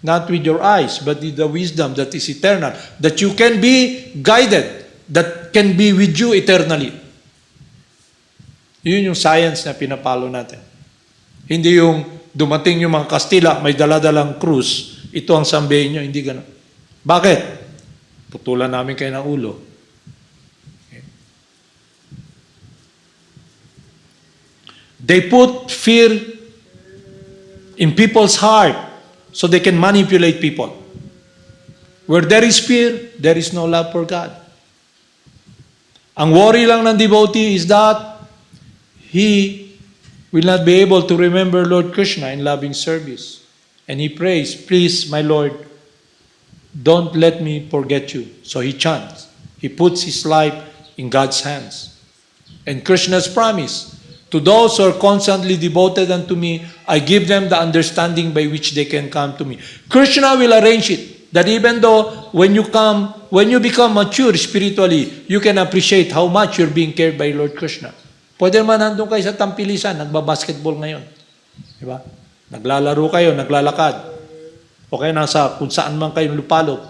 Not with your eyes, but with the wisdom that is eternal. That you can be guided. That can be with you eternally. Yun yung science na pinapalo natin. Hindi yung dumating yung mga Kastila, may daladalang krus, ito ang sambahin nyo, hindi gano'n. Bakit? Putulan namin kayo ng ulo. Okay. They put fear in people's heart so they can manipulate people. Where there is fear, there is no love for God. Ang worry lang ng devotee is that he will not be able to remember Lord Krishna in loving service. And he prays, please, my Lord, don't let me forget you. So he chants. He puts his life in God's hands. And Krishna's promise, to those who are constantly devoted unto me, I give them the understanding by which they can come to me. Krishna will arrange it. That even though when you become mature spiritually, you can appreciate how much you're being cared by Lord Krishna. Pwede naman nandun kayo sa tampilisan, nagbabasketball ngayon. Diba? Naglalaro kayo, naglalakad. O kaya nasa kung saan man kayo lupalop.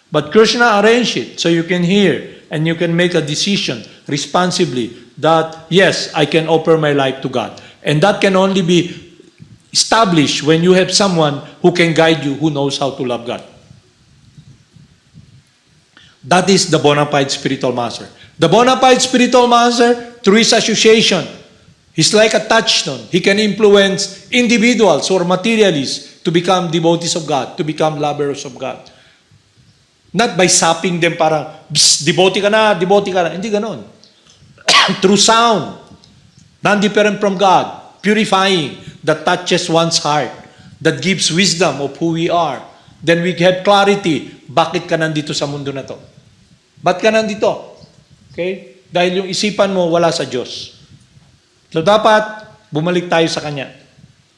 But Krishna arranged it so you can hear and you can make a decision responsibly that, yes, I can offer my life to God. And that can only be established when you have someone who can guide you, who knows how to love God. That is the bona fide spiritual master. The bona fide spiritual master, through his association, he's like a touchstone. He can influence individuals or materialists to become devotees of God, to become lovers of God. Not by sapping them parang, devotee ka na. Hindi ganon. Through sound, non-different from God, purifying, that touches one's heart, that gives wisdom of who we are. Then we have clarity, bakit ka nandito sa mundo na to? Ba't ka nandito? Okay? Dahil yung isipan mo wala sa Diyos. So dapat bumalik tayo sa Kanya.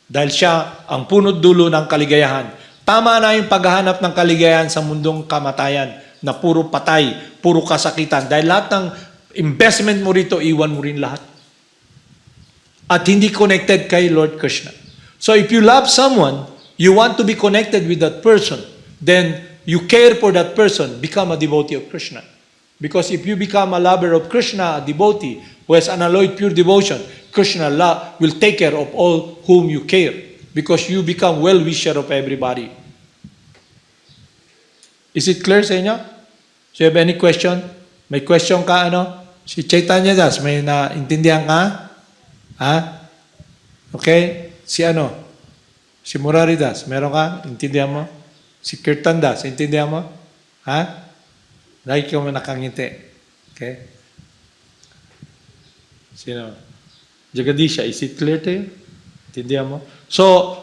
Dahil siya ang punot dulo ng kaligayahan. Tama na yung paghahanap ng kaligayahan sa mundong kamatayan na puro patay, puro kasakitan. Dahil lahat ng investment mo rito, iwan mo rin lahat. At hindi connected kay Lord Krishna. So if you love someone, you want to be connected with that person, then you care for that person, become a devotee of Krishna. Because if you become a lover of Krishna, a devotee who has unalloyed pure devotion, Krishna will take care of all whom you care. Because you become well-wisher of everybody. Is it clear sa inyo? So you have any question? May question ka, ano? Si Chaitanya Das, may naintindihan ka? Ha? Okay? Si ano? Si Murari Das, meron ka? Intindihan mo? Si Kirtan Das, intindihan mo? Ha? Lagi ka mo nakangiti. Okay? Sino? Jagadisha, is it clear to you? Intindihan mo? So,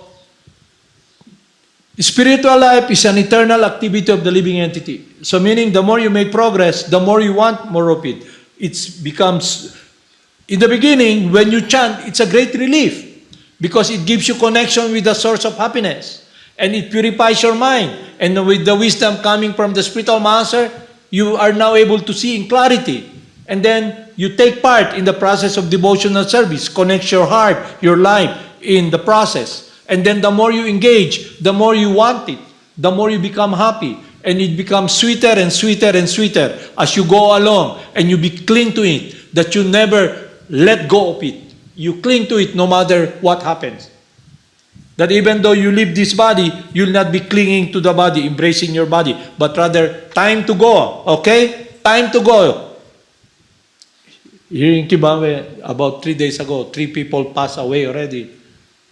spiritual life is an eternal activity of the living entity. So meaning the more you make progress, the more you want more of it. It becomes, in the beginning, when you chant, it's a great relief because it gives you connection with the source of happiness and it purifies your mind. And with the wisdom coming from the spiritual master, you are now able to see in clarity. And then you take part in the process of devotional service, connects your heart, your life in the process. And then the more you engage, the more you want it, the more you become happy. And it becomes sweeter and sweeter and sweeter as you go along and you cling to it, that you never let go of it. You cling to it no matter what happens. That even though you leave this body, you'll not be clinging to the body, embracing your body, but rather, time to go, okay? Time to go. Here in Kibawe, about 3 days ago, 3 people passed away already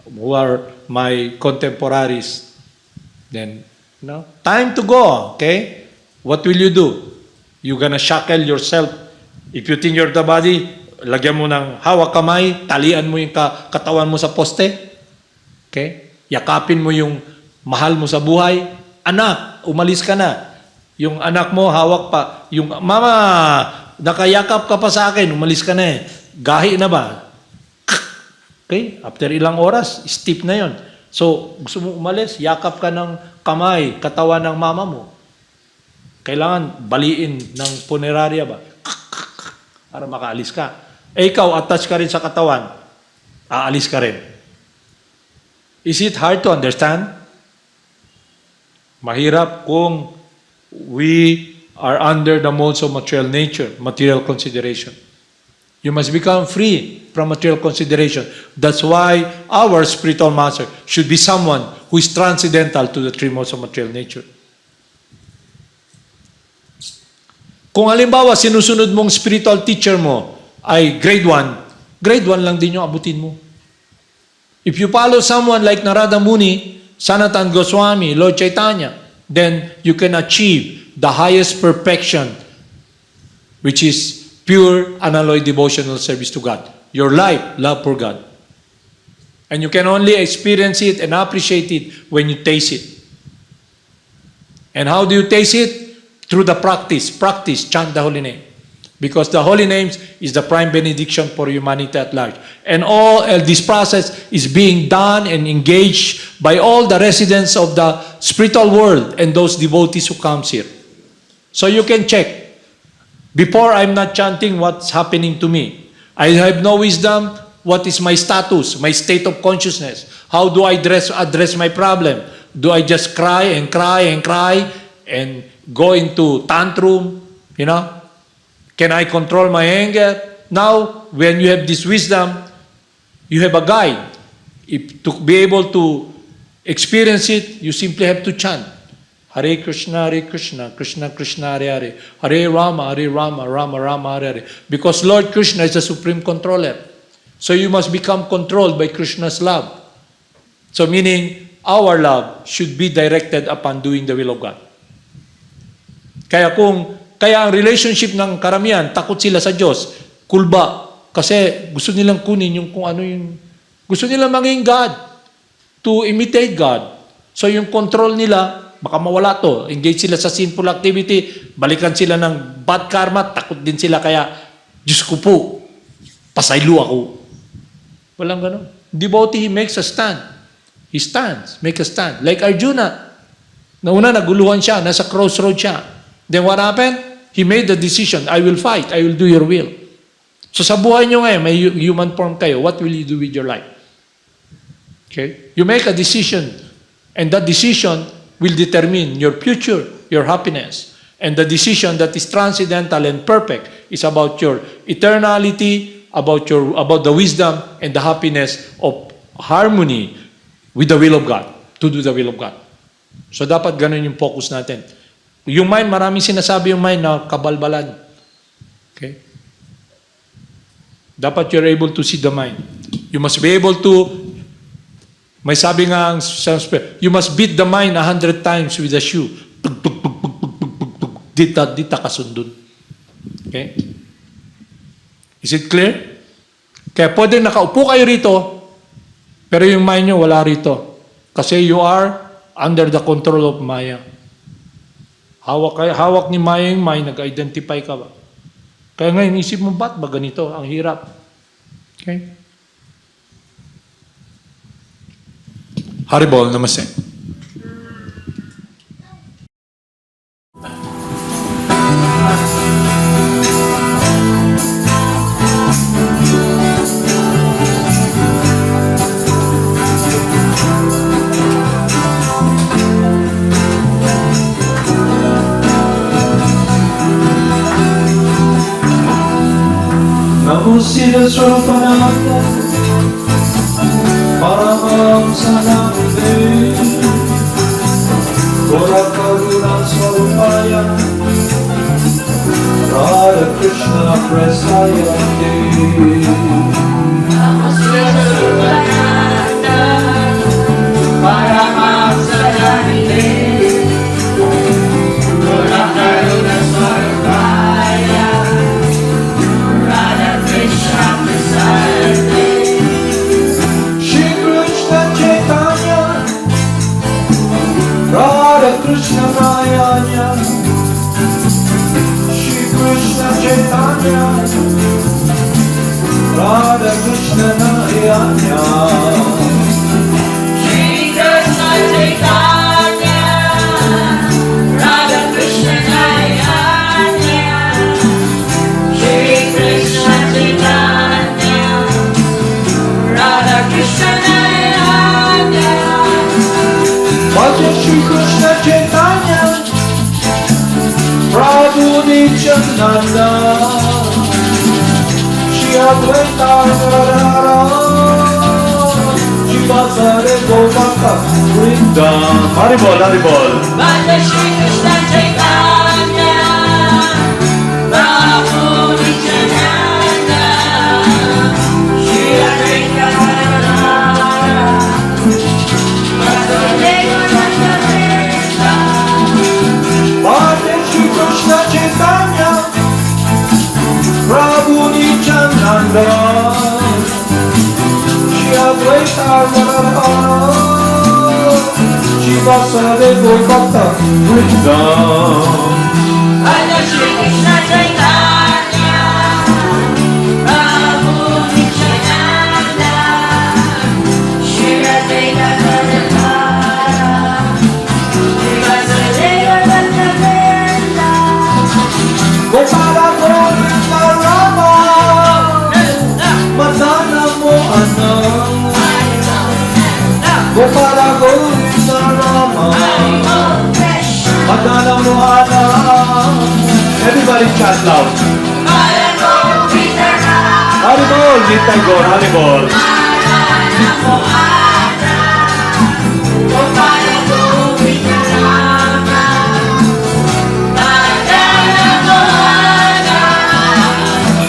who are my contemporaries. Then, time to go, okay? What will you do? You're gonna shackle yourself. If you think you're the body, lagyan mo ng hawak kamay, talian mo yung katawan mo sa poste. Okay? Yakapin mo yung mahal mo sa buhay. Anak, umalis ka na. Yung anak mo, hawak pa. Yung, mama, nakayakap ka pa sa akin, umalis ka na eh. Gahi na ba? Okay? After ilang oras, stiff na yon. So, gusto mo umalis, yakap ka ng kamay, katawan ng mama mo. Kailangan baliin ng punerarya ba? Para makaalis ka. Eh ikaw, attach ka rin sa katawan, aalis ka rin. Is it hard to understand? Mahirap kung we are under the molds of material nature, material consideration. You must become free from material consideration. That's why our spiritual master should be someone who is transcendental to the three modes of material nature. Kung halimbawa, sinusunod mong spiritual teacher mo ay grade 1 lang din yung abutin mo. If you follow someone like Narada Muni, Sanatan Goswami, Lord Chaitanya, then you can achieve the highest perfection, which is pure, unalloyed devotional service to God. Your life, love for God. And you can only experience it and appreciate it when you taste it. And how do you taste it? Through the practice. Practice, chant the holy name. Because the holy names is the prime benediction for humanity at large. And all this process is being done and engaged by all the residents of the spiritual world and those devotees who comes here. So you can check. Before, I'm not chanting what's happening to me. I have no wisdom. What is my status, my state of consciousness? How do I address my problem? Do I just cry and cry and cry and go into tantrum? Can I control my anger? Now, when you have this wisdom, you have a guide. To be able to experience it, you simply have to chant. Hare Krishna, Krishna Krishna, Hare Hare. Hare Rama, Rama Rama, Hare Hare. Because Lord Krishna is the supreme controller. So you must become controlled by Krishna's love. So meaning, our love should be directed upon doing the will of God. Kaya ang relationship ng karamihan, takot sila sa Diyos, kulba. Kasi gusto nilang kunin yung kung ano yung, gusto nilang maging God, to imitate God. So yung control nila, baka mawala to. Engage sila sa sinful activity, balikan sila ng bad karma, takot din sila kaya, Diyos ko po, pasaylo ako. Walang ganun. Devotee, he makes a stand. He stands, make a stand. Like Arjuna, nauna naguluhan siya, nasa crossroad siya. Then what happened? He made the decision, I will fight, I will do your will. So sa buhay nyo ngayon, may human form kayo, what will you do with your life? Okay? You make a decision, and that decision will determine your future, your happiness. And the decision that is transcendental and perfect is about your eternality, about the wisdom and the happiness of harmony with the will of God, to do the will of God. So dapat ganun yung focus natin. Yung mind, maraming sinasabi yung mind na kabalbalan. Okay? Dapat you're able to see the mind. You must be able to, may sabi nga, you must beat the mind 100 times with a shoe. Dita kasundun. Okay? Is it clear? Kaya pwede nakaupo kayo rito, pero yung mind nyo wala rito. Kasi you are under the control of Maya. Hawak ni Maya yung mind, nag-identify ka ba? Kaya ngayon, isip mo, ba't ba ganito? Ang hirap. Okay? Haribol, namaste. Namo Siddhaswarupananda, Paramahamsa Namaste, Gora Karuna Swarupaya, Radha Krishna Krsna Namo Siddhaswarupananda, Paramahamsa Namaste, Gora Karuna Swarupaya, Radha Krishna Prasade. Shri Krishna Chaitanya, Radha Krishna Nayanya, Shri Krishna Chaitanya, Radha Krishna Nayanya. Shri Krishna Chaitanya, Radha Krishna Nayanya, Shri Krishna Chaitanya, Radha Krishna Nayanya. Bhaja Shri Krishna Chaitanya, Prabhu Nityananda, Shri Advaita Gadadhara, Shivasare Gopaka Vrinda. Haribol, Haribol. Bhaja Shri Krishna Chaitanya, Prabhu Nityananda, Shri Advaita Gadadhara, Shivasare Gopaka Vrinda. Bhaja Shri Krishna Chaitanya, Prabhu Nityananda, Shri Advaita Gadadhara, Shivasare Gopaka Vrinda. Bhaja Shri Krishna Chaitanya, Prabhu Nityananda, Shri Advaita Gadadhara, Shivasare Gopaka Vrinda. Gopala Govinda Rama, Madana Mohana. Gopala Govinda Rama, Madana Mohana. Everybody chant loud. Haribol, Nitai Gaur, Haribol.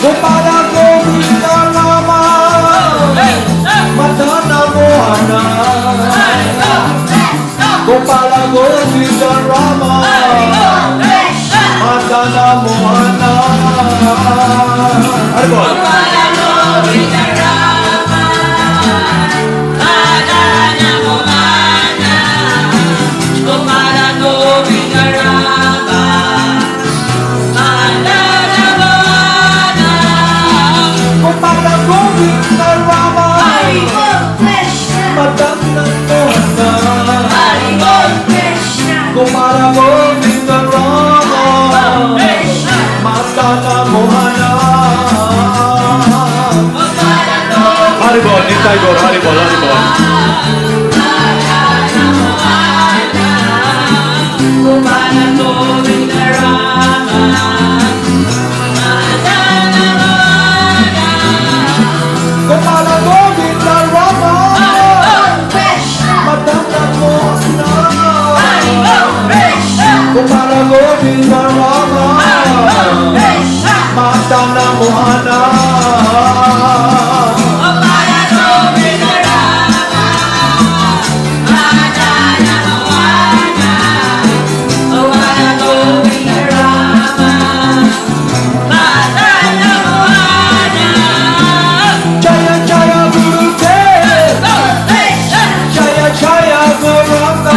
Gopala Govinda Rama, Madana Mohana. Gopala Govinda Rama, Madana Mohana. Haribol. Gopala Govinda Rama, Madana Mohana. Gopala Govinda Rama, Madana Mohana. Govinda Rama Madana Mohana Jaya Jaya Gurudev Jaya Jaya Gauranga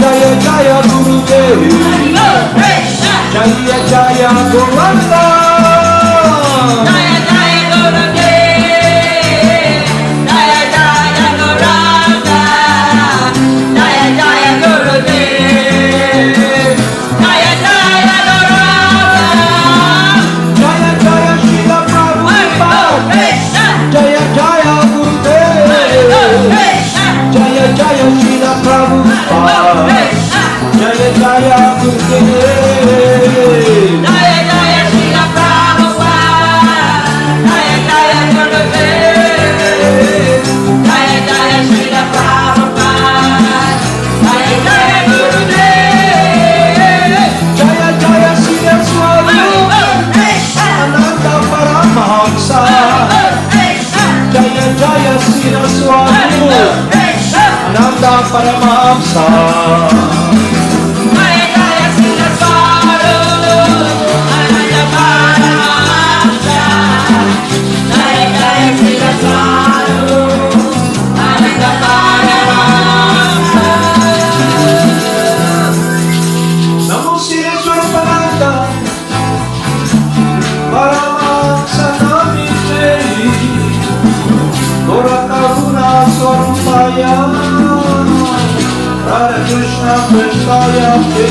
Jaya Jaya Gurudev Jaya Jaya Gauranga Jaya Jaya Srila Prabhupada Jaya Jaya Gurudev Jaya Jaya Srila Prabhupada Jaya Jaya Gurudev Jaya Jaya Siddhaswarupananda Paramahamsa Jaya Jaya Siddhaswarupananda Paramahamsa Namo Siddhaswarupananda Paramahamsa Namite Gora Karuna Swarupaya Radha Krishna Prestaya Te